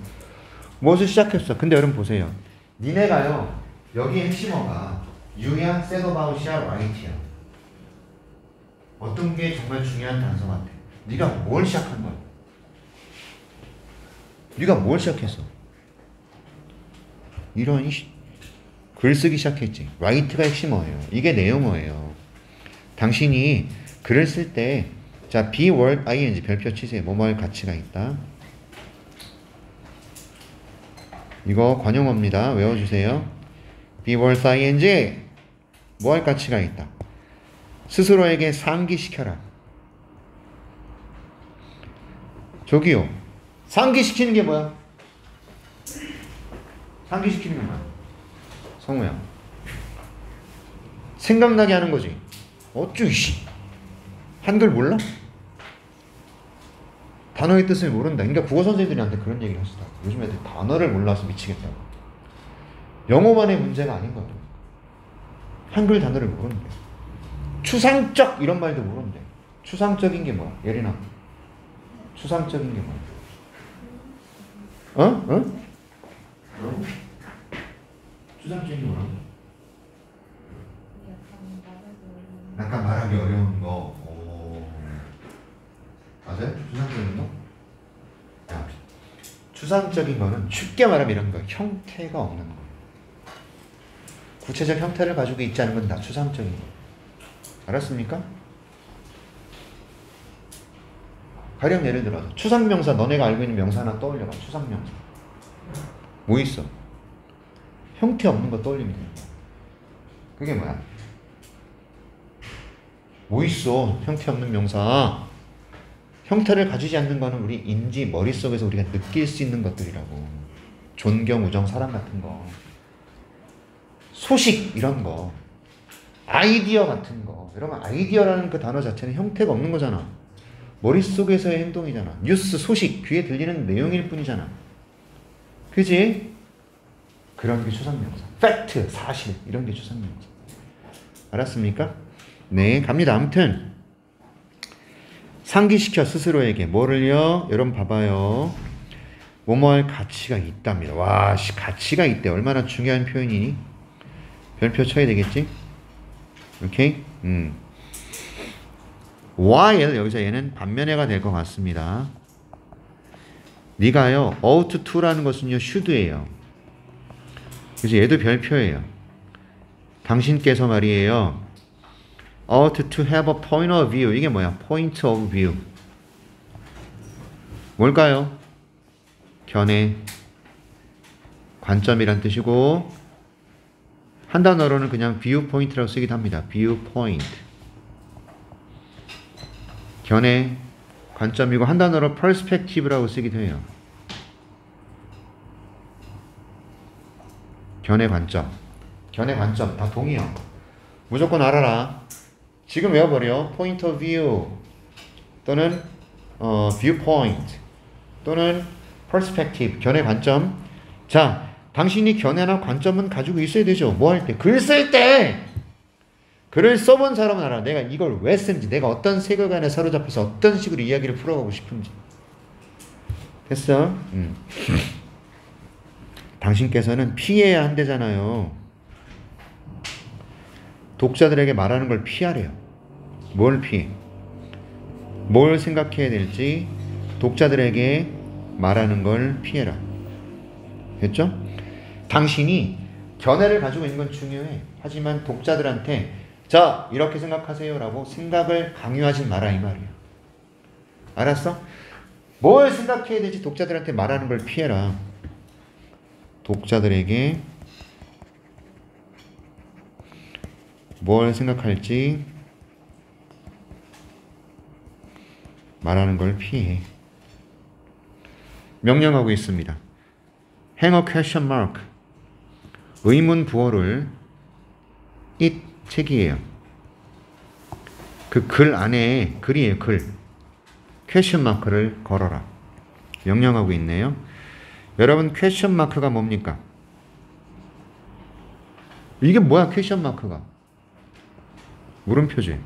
무엇을 시작했어? 근데 여러분 보세요. 니네가요 여기 핵심어가 you야, said about이야, right이야. 어떤 게 정말 중요한 단서 같아? 네가 뭘 시작한 거야? 네가 뭘 시작했어? 이런 글쓰기 시작했지. write가 핵심어예요. 이게 내용어예요. 당신이 글을 쓸 때 자, be, word, ing 별표 치세요. 뭐뭐 할 가치가 있다. 이거 관용어입니다. 외워주세요. be, word, ing 뭐 할 가치가 있다. 스스로에게 상기시켜라. 저기요. 상기시키는 게 뭐야? 상기시키는 게 뭐야? 성우야. 생각나게 하는 거지. 어쭈 씨. 한글 몰라? 단어의 뜻을 모른다. 그러니까 국어 선생님들한테 그런 얘기를 하시더라고. 요즘 애들 단어를 몰라서 미치겠다고. 영어만의 문제가 아닌 거야. 한글 단어를 모르는데. 추상적 이런 말도 모르는데. 추상적인 게 뭐야? 예린아. 추상적인 게 뭐야? 추상적인 게 뭐라고? 약간 말하기 어려운 거. 맞아요? 추상적인 거? 야, 추상적인 거는 쉽게 말하면 이런 거. 형태가 없는 거. 구체적 형태를 가지고 있지 않은 건 다 추상적인 거. 알았습니까? 가령 예를 들어서 추상명사, 너네가 알고 있는 명사 하나 떠올려봐. 추상명사. 뭐 있어? 형태 없는 거 떠올리면 됩니다. 그게 뭐야? 뭐 있어? 형태 없는 명사. 형태를 가지지 않는 거는 우리 인지, 머릿속에서 우리가 느낄 수 있는 것들이라고. 존경, 우정, 사랑 같은 거. 소식 이런 거. 아이디어 같은 거. 여러분 아이디어라는 그 단어 자체는 형태가 없는 거잖아. 머릿속에서의 행동이잖아. 뉴스, 소식, 귀에 들리는 내용일 뿐이잖아. 그지? 그런 게 추상명사. 팩트, 사실 이런 게 추상명사. 알았습니까? 네, 갑니다. 아무튼 상기시켜 스스로에게 뭐를요? 여러분 봐봐요. 뭐뭐 할 가치가 있답니다. 와, 가치가 있대. 얼마나 중요한 표현이니? 별표 쳐야 되겠지? 오케이? while 여기서 얘는 반면에가 될 것 같습니다. 네가요 ought to라는 것은요 should예요. 그래서 얘도 별표예요. 당신께서 말이에요 ought to have a point of view. 이게 뭐야? point of view. 뭘까요? 견해, 관점이란 뜻이고 한 단어로는 그냥 viewpoint라고 쓰기도 합니다. viewpoint. 견해, 관점이고 한 단어로 perspective라고 쓰기도 해요. 견해, 관점. 견해, 관점 다 동의어. 무조건 알아라. 지금 외워버려. point of view 또는 viewpoint 또는 perspective, 견해, 관점. 자, 당신이 견해나 관점은 가지고 있어야 되죠. 뭐 할 때? 글 쓸 때! 글을 써본 사람은 알아. 내가 이걸 왜 쓰는지, 내가 어떤 세계관에 사로잡혀서 어떤 식으로 이야기를 풀어가고 싶은지. 됐어? 당신께서는 피해야 한대잖아요. 독자들에게 말하는 걸 피하래요. 뭘 피해? 뭘 생각해야 될지 독자들에게 말하는 걸 피해라. 됐죠? 당신이 견해를 가지고 있는 건 중요해. 하지만 독자들한테 자, 이렇게 생각하세요 라고 생각을 강요하지 마라 이 말이야. 알았어? 뭘 생각해야 될지 독자들한테 말하는 걸 피해라. 독자들에게 뭘 생각할지 말하는 걸 피해. 명령하고 있습니다. hang a question mark. 의문 부호를 it 책이에요. 그 글 안에 글이에요. 글. 퀘션 마크를 걸어라. 명령하고 있네요. 여러분 퀘션 마크가 뭡니까? 이게 뭐야 퀘션 마크가? 물음표지.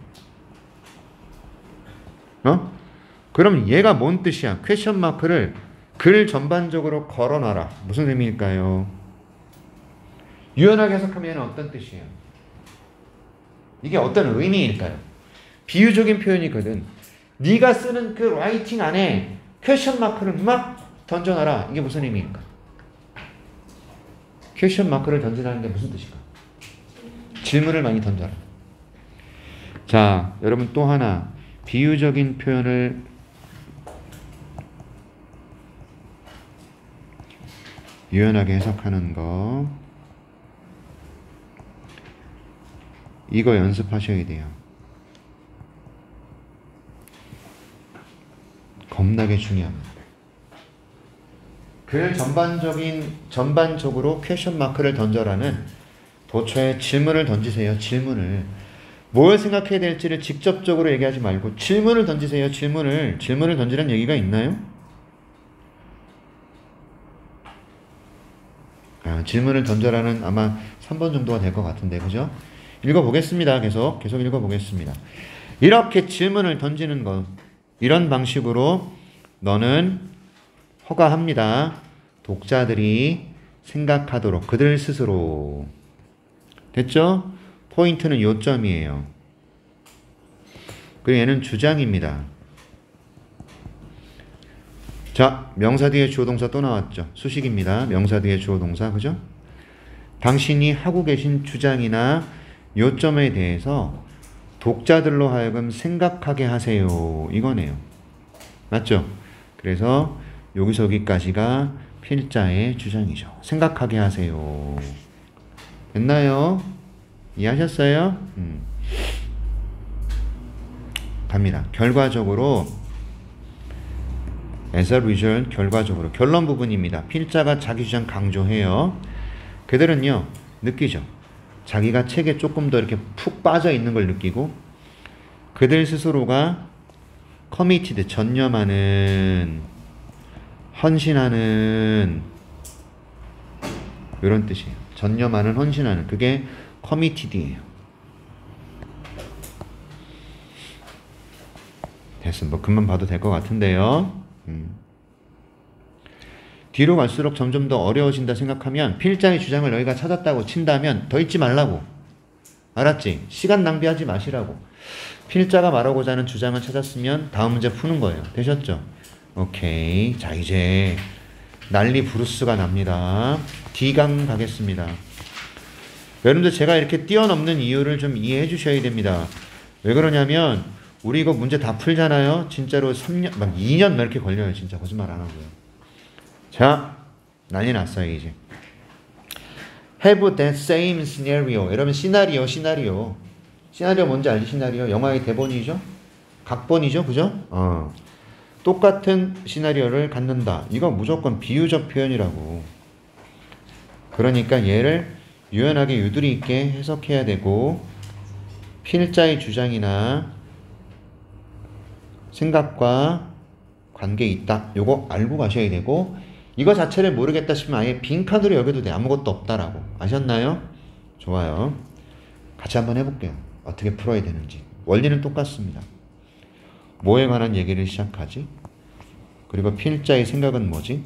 그럼 얘가 뭔 뜻이야? 퀘션 마크를 글 전반적으로 걸어놔라. 무슨 의미일까요? 유연하게 해석하면 얘는 어떤 뜻이에요? 이게 어떤 의미일까요? 비유적인 표현이거든. 네가 쓰는 그 라이팅 안에 퀘션 마크를 막 던져놔라. 이게 무슨 의미일까? 퀘션 마크를 던지라는 게 무슨 뜻일까? 질문을 많이 던져라. 자, 여러분 또 하나 비유적인 표현을 유연하게 해석하는 거, 이거 연습하셔야 돼요. 겁나게 중요합니다. 글 전반적으로 퀘션 마크를 던져라는 도처에 질문을 던지세요. 질문을. 뭘 생각해야 될지를 직접적으로 얘기하지 말고 질문을 던지세요. 질문을 던지라는 얘기가 있나요? 질문을 던져라는 아마 3번 정도가 될 것 같은데, 그죠? 읽어보겠습니다. 계속 읽어보겠습니다. 이렇게 질문을 던지는 것, 이런 방식으로 너는 허가합니다. 독자들이 생각하도록 그들 스스로. 됐죠? 포인트는 요점이에요. 그리고 얘는 주장입니다. 자, 명사 뒤에 주어 동사 또 나왔죠. 수식입니다. 명사 뒤에 주어 동사, 그죠? 당신이 하고 계신 주장이나 요점에 대해서 독자들로 하여금 생각하게 하세요. 이거네요. 맞죠? 그래서 여기서 여기까지가 필자의 주장이죠. 생각하게 하세요. 됐나요? 이해하셨어요? 갑니다. 결과적으로 as a result, 결과적으로 결론 부분입니다. 필자가 자기 주장 강조해요. 그들은요 느끼죠. 자기가 책에 조금 더 이렇게 푹 빠져 있는 걸 느끼고 그들 스스로가 committed, 전념하는, 헌신하는, 이런 뜻이에요. 전념하는, 헌신하는, 그게 committed이에요. 됐어. 뭐 금방 봐도 될 것 같은데요. 뒤로 갈수록 점점 더 어려워진다 생각하면 필자의 주장을 너희가 찾았다고 친다면 더 읽지 말라고. 알았지? 시간 낭비하지 마시라고. 필자가 말하고자 하는 주장을 찾았으면 다음 문제 푸는 거예요. 되셨죠? 오케이. 자, 이제 난리 부르스가 납니다. D강 가겠습니다. 여러분들 제가 이렇게 뛰어넘는 이유를 좀 이해해 주셔야 됩니다. 왜 그러냐면 우리 이거 문제 다 풀잖아요. 진짜로 3년, 막 2년 막 이렇게 걸려요. 진짜 거짓말 안 하고요. 자, 난리 났어요 이제. Have that same scenario. 여러분 시나리오 뭔지 알지? 시나리오 영화의 대본이죠? 각본이죠, 그죠? 똑같은 시나리오를 갖는다. 이거 무조건 비유적 표현이라고. 그러니까 얘를 유연하게 유두리 있게 해석해야 되고 필자의 주장이나 생각과 관계 있다. 요거 알고 가셔야 되고 이거 자체를 모르겠다 싶으면 아예 빈칸으로 여겨도 돼. 아무것도 없다라고. 아셨나요? 좋아요. 같이 한번 해볼게요. 어떻게 풀어야 되는지. 원리는 똑같습니다. 뭐에 관한 얘기를 시작하지? 그리고 필자의 생각은 뭐지?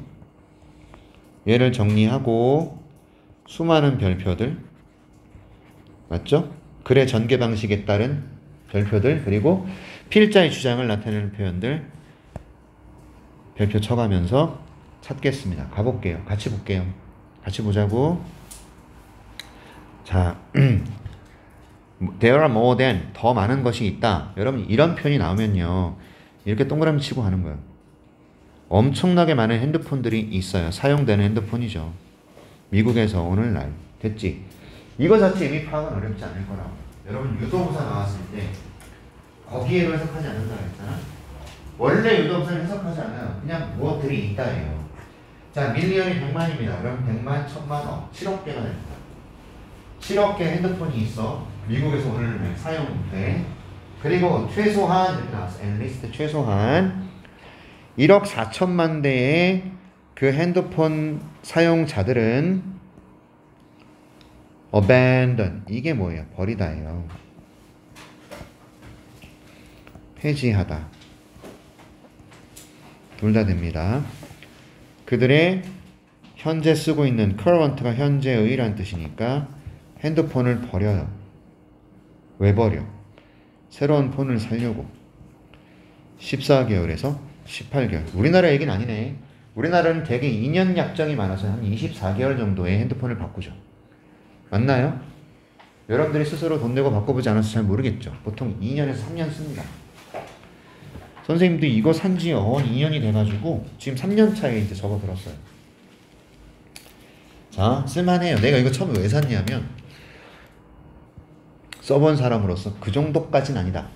얘를 정리하고 수많은 별표들, 맞죠? 글의 전개 방식에 따른 별표들, 그리고 필자의 주장을 나타내는 표현들 별표 쳐가면서 찾겠습니다. 가볼게요. 같이 볼게요. 같이 보자고. 자, there are more than, 더 많은 것이 있다. 여러분 이런 표현이 나오면요, 이렇게 동그라미 치고 하는 거예요. 엄청나게 많은 핸드폰들이 있어요. 사용되는 핸드폰이죠. 미국에서 오늘날. 됐지? 이거 자체 이미 파악은 어렵지 않을 거라고. 여러분 유도부사 나왔을 때 거기에로 해석하지 않는다 했잖아. 원래 유도부사를 해석하지 않아요. 그냥 무엇들이 있다예요. 자, 밀리언이 100만입니다. 그럼 100만, 1000만, 7억 개가 됩니다. 7억 개 핸드폰이 있어. 미국에서 오늘날 사용돼. 그리고 최소한 이렇게 나왔어. 앨리스트 최소한 1억 4천만 대의 그 핸드폰 사용자들은 abandon, 이게 뭐예요? 버리다예요. 폐지하다. 둘 다 됩니다. 그들의 현재 쓰고 있는 current가 현재의란 뜻이니까 핸드폰을 버려요. 왜 버려? 새로운 폰을 사려고. 14개월에서 18개월. 우리나라 얘기는 아니네. 우리나라는 대개 2년 약정이 많아서 한 24개월 정도의 핸드폰을 바꾸죠. 맞나요? 여러분들이 스스로 돈 내고 바꿔보지 않아서 잘 모르겠죠. 보통 2년에서 3년 씁니다. 선생님도 이거 산지 2년이 돼가지고 지금 3년 차에 이제 접어들었어요. 자, 쓸만해요. 내가 이거 처음에 왜 샀냐면 써본 사람으로서 그 정도까진 아니다.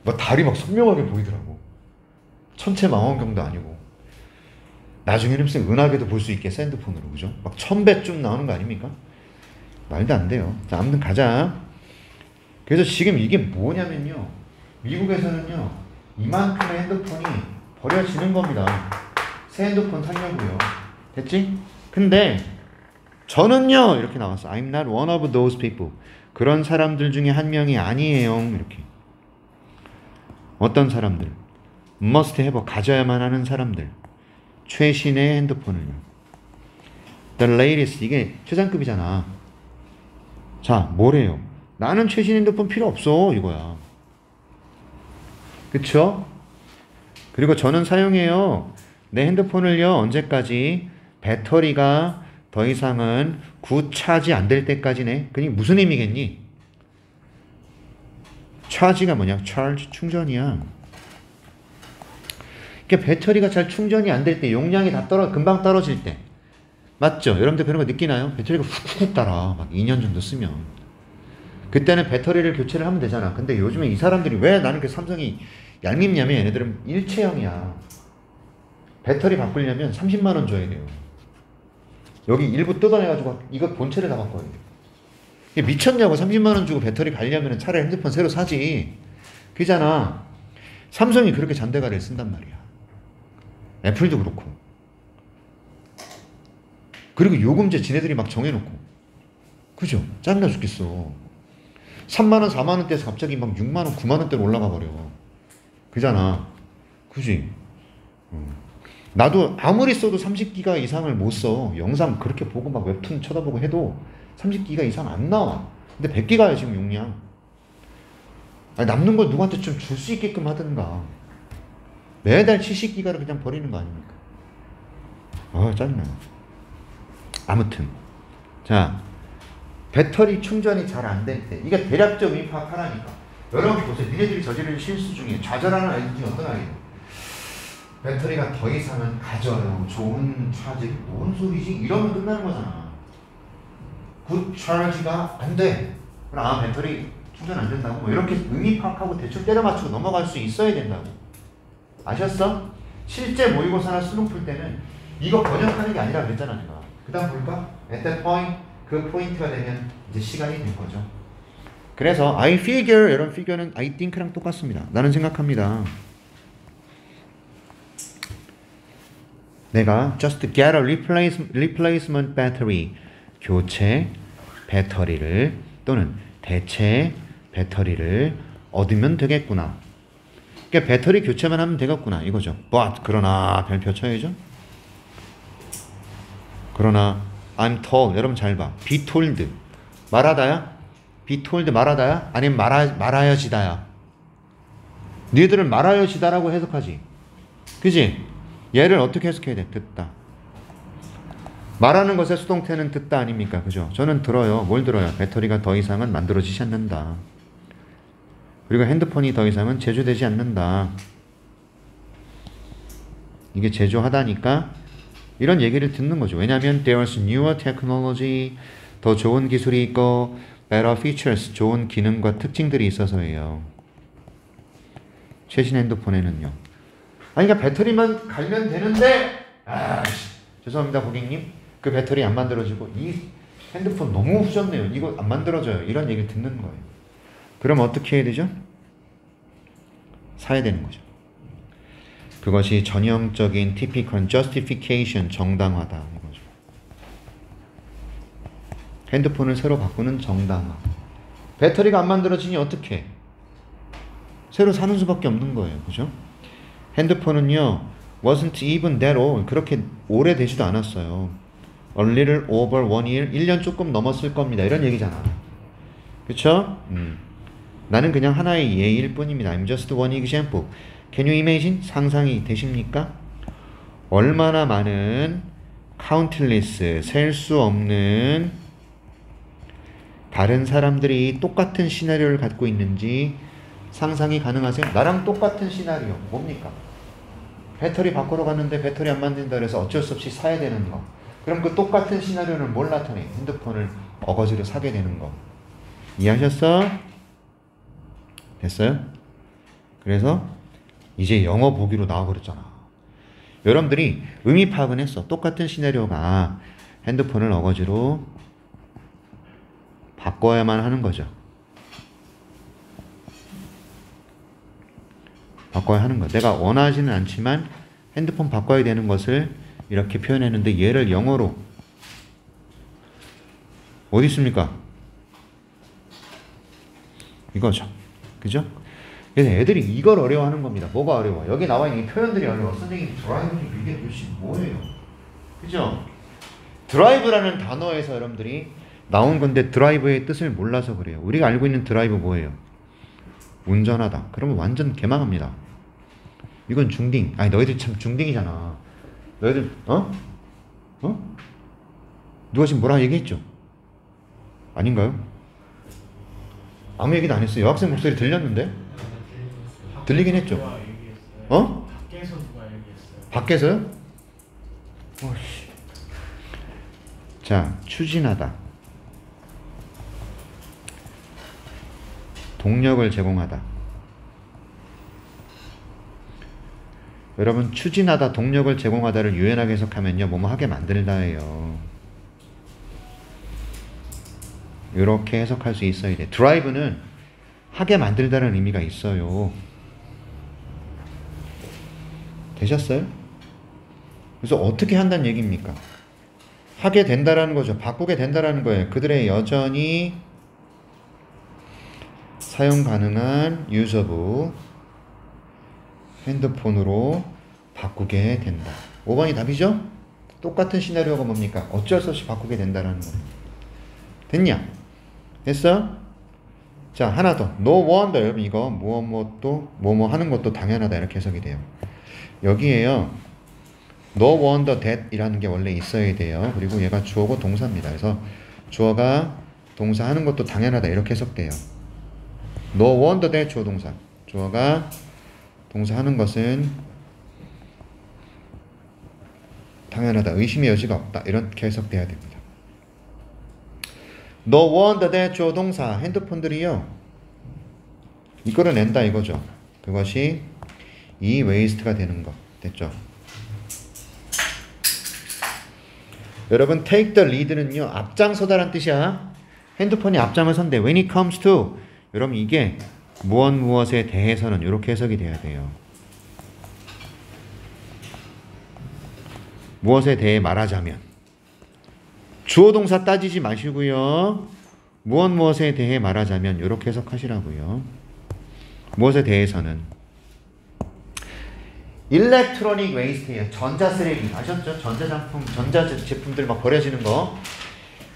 뭐 달이 막 선명하게 보이더라고. 천체 망원경도 아니고. 나중에는 무슨 은하계도 볼 수 있겠어, 핸드폰으로. 그죠? 막 1000배쯤 나오는 거 아닙니까? 말도 안 돼요. 자, 아무튼 가자. 그래서 지금 이게 뭐냐면요, 미국에서는요 이만큼의 핸드폰이 버려지는 겁니다. 새 핸드폰 사려고요. 됐지? 근데 저는요 이렇게 나왔어. I'm not one of those people. 그런 사람들 중에 한 명이 아니에요. 이렇게. 어떤 사람들? must have, 가져야만 하는 사람들. 최신의 핸드폰을요. The latest, 이게 최상급이잖아. 자, 뭐래요? 나는 최신 핸드폰 필요 없어, 이거야. 그쵸? 그리고 저는 사용해요. 내 핸드폰을요, 언제까지? 배터리가 더 이상은 굿차지 안 될 때까지네. 그니 무슨 의미겠니? 차지가 뭐냐? charge, 충전이야. 그러니까 배터리가 잘 충전이 안 될 때, 용량이 다 금방 떨어질 때. 맞죠? 여러분들 그런 거 느끼나요? 배터리가 훅훅 따라. 막 2년 정도 쓰면. 그때는 배터리를 교체를 하면 되잖아. 근데 요즘에 이 사람들이 왜 나는 그 삼성이 얄밉냐면 얘네들은 일체형이야. 배터리 바꾸려면 30만 원 줘야 돼요. 여기 일부 뜯어내가지고 이거 본체를 다 바꿔야 돼. 미쳤냐고. 30만 원 주고 배터리 갈려면 차라리 핸드폰 새로 사지. 그잖아. 삼성이 그렇게 잔대가리를 쓴단 말이야. 애플도 그렇고. 그리고 요금제 지네들이 막 정해놓고. 그죠? 짜증나 죽겠어. 3만원, 4만원대에서 갑자기 막 6만원, 9만원대로 올라가 버려. 그잖아. 그지? 나도 아무리 써도 30기가 이상을 못 써. 영상 그렇게 보고 막 웹툰 쳐다보고 해도 30기가 이상 안 나와. 근데 100기가야 지금 용량. 아니, 남는 걸 누구한테 좀 줄 수 있게끔 하든가. 매달 70기가를 그냥 버리는 거 아닙니까? 짜증나. 아무튼. 자, 배터리 충전이 잘 안 될 때. 이게 대략적 의미 파악하라니까. 여러분 보세요. 니네들이 저지르는 실수 중에 좌절하는 아이들 중에 어떤 아이들? 배터리가 더 이상은 가져요. 좋은 차지. 뭔 소리지? 이러면 끝나는 거잖아. 굿 차지가 안 돼. 그럼 배터리 충전 안 된다고? 뭐 이렇게 의미 파악하고 대충 때려 맞추고 넘어갈 수 있어야 된다고. 아셨어? 실제 모의고사나 수능 풀 때는 이거 번역하는 게 아니라 그랬잖아, 내가. 그 다음 볼까? At that point, 그 포인트가 되면 이제 시간이 된 거죠. 그래서 I figure, 이런 figure는 I think랑 똑같습니다. 나는 생각합니다. 내가 just get a replacement battery, 교체 배터리를 또는 대체 배터리를 얻으면 되겠구나. 그러니까 배터리 교체만 하면 되겠구나 이거죠. But 그러나 별표 쳐야죠. 그러나 I'm told, 여러분 잘 봐. be told 말하다야? be told 말하다야? 아니면 말하여지다야? 너희들은 말하여지다라고 해석하지. 그지? 얘를 어떻게 해석해야 돼? 듣다. 말하는 것의 수동태는 듣다 아닙니까? 그죠? 저는 들어요. 뭘 들어요? 배터리가 더 이상은 만들어지지 않는다. 그리고 핸드폰이 더 이상은 제조되지 않는다. 이게 제조하다니까 이런 얘기를 듣는 거죠. 왜냐하면 there's newer technology, 더 좋은 기술이 있고 better features, 좋은 기능과 특징들이 있어서예요. 최신 핸드폰에는요. 아니 그러니까 배터리만 갈면 되는데 죄송합니다 고객님. 그 배터리 안 만들어지고 이 핸드폰 너무 후졌네요. 이거 안 만들어져요. 이런 얘기를 듣는 거예요. 그럼 어떻게 해야 되죠? 사야 되는 거죠. 그것이 전형적인 typical justification, 정당화다 이거죠. 핸드폰을 새로 바꾸는 정당화. 배터리가 안 만들어지니 어떻게? 새로 사는 수밖에 없는 거예요. 그죠? 핸드폰은요 wasn't even that old, 그렇게 오래되지도 않았어요. A little over 1 year, 1년 조금 넘었을 겁니다. 이런 얘기잖아. 그쵸? 나는 그냥 하나의 예일 뿐입니다. I'm just one example. Can you imagine? 상상이 되십니까? 얼마나 많은 countless, 셀 수 없는 다른 사람들이 똑같은 시나리오를 갖고 있는지 상상이 가능하세요? 나랑 똑같은 시나리오 뭡니까? 배터리 바꾸러 갔는데 배터리 안 만든다 그래서 어쩔 수 없이 사야 되는 거. 그럼 그 똑같은 시나리오는 뭘 나타내? 핸드폰을 어거지로 사게 되는 거. 이해하셨어? 됐어요? 그래서 이제 영어 보기로 나와버렸잖아. 여러분들이 의미 파악은 했어. 똑같은 시나리오가 핸드폰을 어거지로 바꿔야만 하는 거죠. 바꿔야 하는 거. 내가 원하지는 않지만 핸드폰 바꿔야 되는 것을 이렇게 표현했는데 얘를 영어로 어디 있습니까? 이거죠. 그죠? 그래서 애들이 이걸 어려워하는 겁니다. 뭐가 어려워? 여기 나와 있는 이 표현들이 어려워. 선생님 드라이브는 이게 도대체 뭐예요? 그죠? 드라이브라는 단어에서 여러분들이 나온 건데 드라이브의 뜻을 몰라서 그래요. 우리가 알고 있는 드라이브 뭐예요? 운전하다. 그러면 완전 개망합니다. 이건 중딩. 아니 너희들 참 중딩이잖아. 너희들 누가 지금 뭐라 얘기했죠? 아닌가요? 아무 얘기도 안 했어요. 여학생 목소리 들렸는데? 들리긴 했죠?
밖에서 누가 얘기했어요.
밖에서요? 오씨. 자, 추진하다. 동력을 제공하다. 여러분 추진하다, 동력을 제공하다를 유연하게 해석하면요 뭐뭐 하게 만들다예요. 이렇게 해석할 수 있어야 돼. 드라이브는 하게 만들다는 의미가 있어요. 되셨어요? 그래서 어떻게 한다는 얘기입니까? 하게 된다라는 거죠. 바꾸게 된다라는 거예요. 그들의 여전히 사용 가능한 유저부 핸드폰으로 바꾸게 된다. 5번이 답이죠? 똑같은 시나리오가 뭡니까? 어쩔 수 없이 바꾸게 된다라는 거예요. 됐냐? 됐어? 자, 하나 더. No wonder. 여러분 이거 뭐뭐 하는 것도 당연하다 이렇게 해석이 돼요. 여기에요. No wonder that 이라는 게 원래 있어야 돼요. 그리고 얘가 주어고 동사입니다. 그래서 주어가 동사 하는 것도 당연하다 이렇게 해석돼요. No wonder that 주어 동사. 주어가 동사 하는 것은 당연하다. 의심의 여지가 없다. 이렇게 해석돼야 됩니다. No wonder that 주어 동사. 핸드폰들이요. 이거를 낸다 이거죠. 그것이 이 waste가 되는 거. 됐죠? 여러분 take the lead는요. 앞장서다란 뜻이야. 핸드폰이 앞장을 선대. When it comes to 여러분 이게 무엇에 대해서는 이렇게 해석이 돼야 돼요. 무엇에 대해 말하자면 주어 동사 따지지 마시고요. 무엇에 대해 말하자면 이렇게 해석하시라고요. 무엇에 대해서는 일렉트로닉 웨이스트예요. 전자쓰레기 아셨죠? 전자제품들 막 버려지는 거.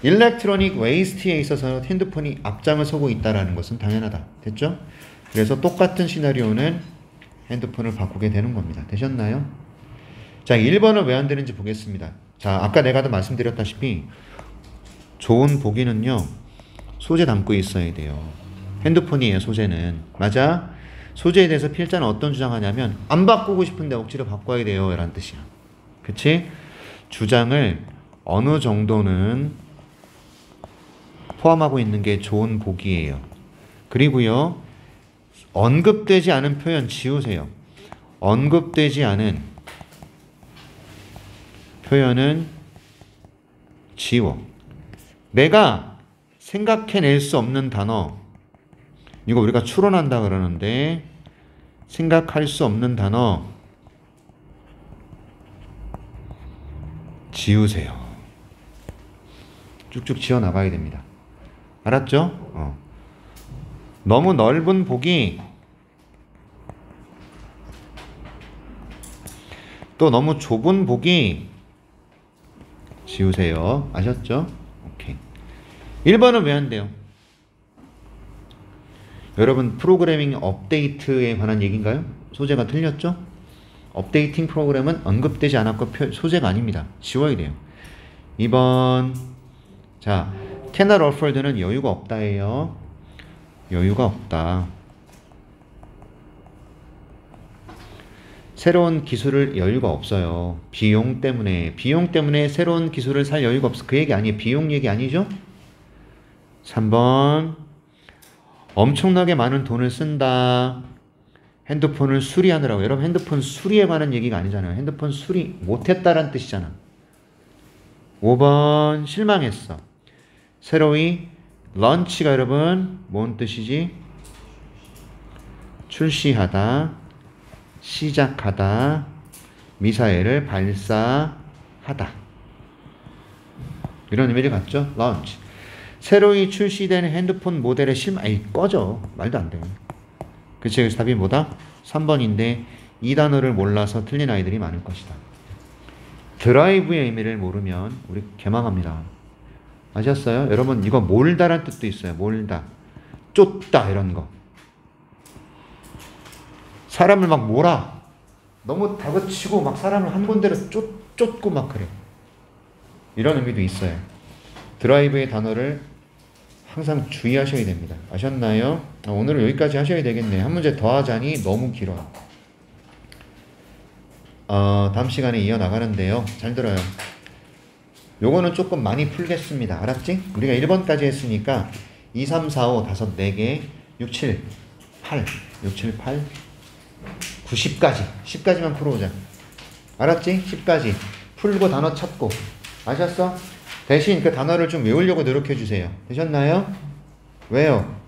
일렉트로닉 웨이스트에 있어서 핸드폰이 앞장을 서고 있다는 것은 당연하다. 됐죠? 그래서 똑같은 시나리오는 핸드폰을 바꾸게 되는 겁니다. 되셨나요? 자, 1번은 왜 안 되는지 보겠습니다. 자, 아까 내가 말씀드렸다시피 좋은 보기는요, 소재 담고 있어야 돼요. 핸드폰이에요, 소재는. 맞아? 소재에 대해서 필자는 어떤 주장하냐면 안 바꾸고 싶은데 억지로 바꿔야 돼요 라는 뜻이야. 그치? 주장을 어느 정도는 포함하고 있는 게 좋은 보기예요. 그리고요, 언급되지 않은 표현 지우세요. 언급되지 않은 표현은 지워. 내가 생각해낼 수 없는 단어, 이거 우리가 추론한다 그러는데 생각할 수 없는 단어 지우세요. 쭉쭉 지워 나가야 됩니다. 알았죠? 너무 넓은 보기, 또 너무 좁은 보기 지우세요. 아셨죠? 오케이. 1번은 왜 안 돼요? 여러분 프로그래밍 업데이트에 관한 얘기인가요? 소재가 틀렸죠? 업데이팅 프로그램은 언급되지 않았고 소재가 아닙니다. 지워야 돼요. 2번. 자, cannot afford는 여유가 없다예요. 여유가 없다. 새로운 기술을 여유가 없어요. 비용 때문에 새로운 기술을 살 여유가 없어. 그 얘기 아니에요. 비용 얘기 아니죠? 3번. 엄청나게 많은 돈을 쓴다. 핸드폰을 수리하느라고. 여러분 핸드폰 수리에 관한 얘기가 아니잖아요. 핸드폰 수리 못했다란 뜻이잖아. 5번. 실망했어. 새로이 런치가 여러분 뭔 뜻이지? 출시하다, 시작하다, 미사일을 발사하다, 이런 의미를 갖죠. 런치. 새로이 출시된 핸드폰 모델의 에이 꺼져. 말도 안 돼. 그치? 그래서 답이 뭐다? 3번인데 이 단어를 몰라서 틀린 아이들이 많을 것이다. 드라이브의 의미를 모르면 우리 개망합니다. 아셨어요? 여러분 이거 몰다란 뜻도 있어요. 몰다, 쫓다 이런 거. 사람을 막 몰아. 너무 다그치고 막 사람을 한 군데로 쫓고 막 그래. 이런 의미도 있어요. 드라이브의 단어를 항상 주의하셔야 됩니다. 아셨나요? 오늘은 여기까지 하셔야 되겠네요. 한 문제 더 하자니 너무 길어요. 다음 시간에 이어나가는데요. 잘 들어요. 요거는 조금 많이 풀겠습니다. 알았지? 우리가 1번까지 했으니까 2, 3, 4, 5, 5, 4개, 6, 7, 8, 6, 7, 8, 9, 10까지. 10까지만 풀어오자. 알았지? 10까지. 풀고 단어 찾고. 아셨어? 대신 그 단어를 좀 외우려고 노력해 주세요. 되셨나요? 왜요?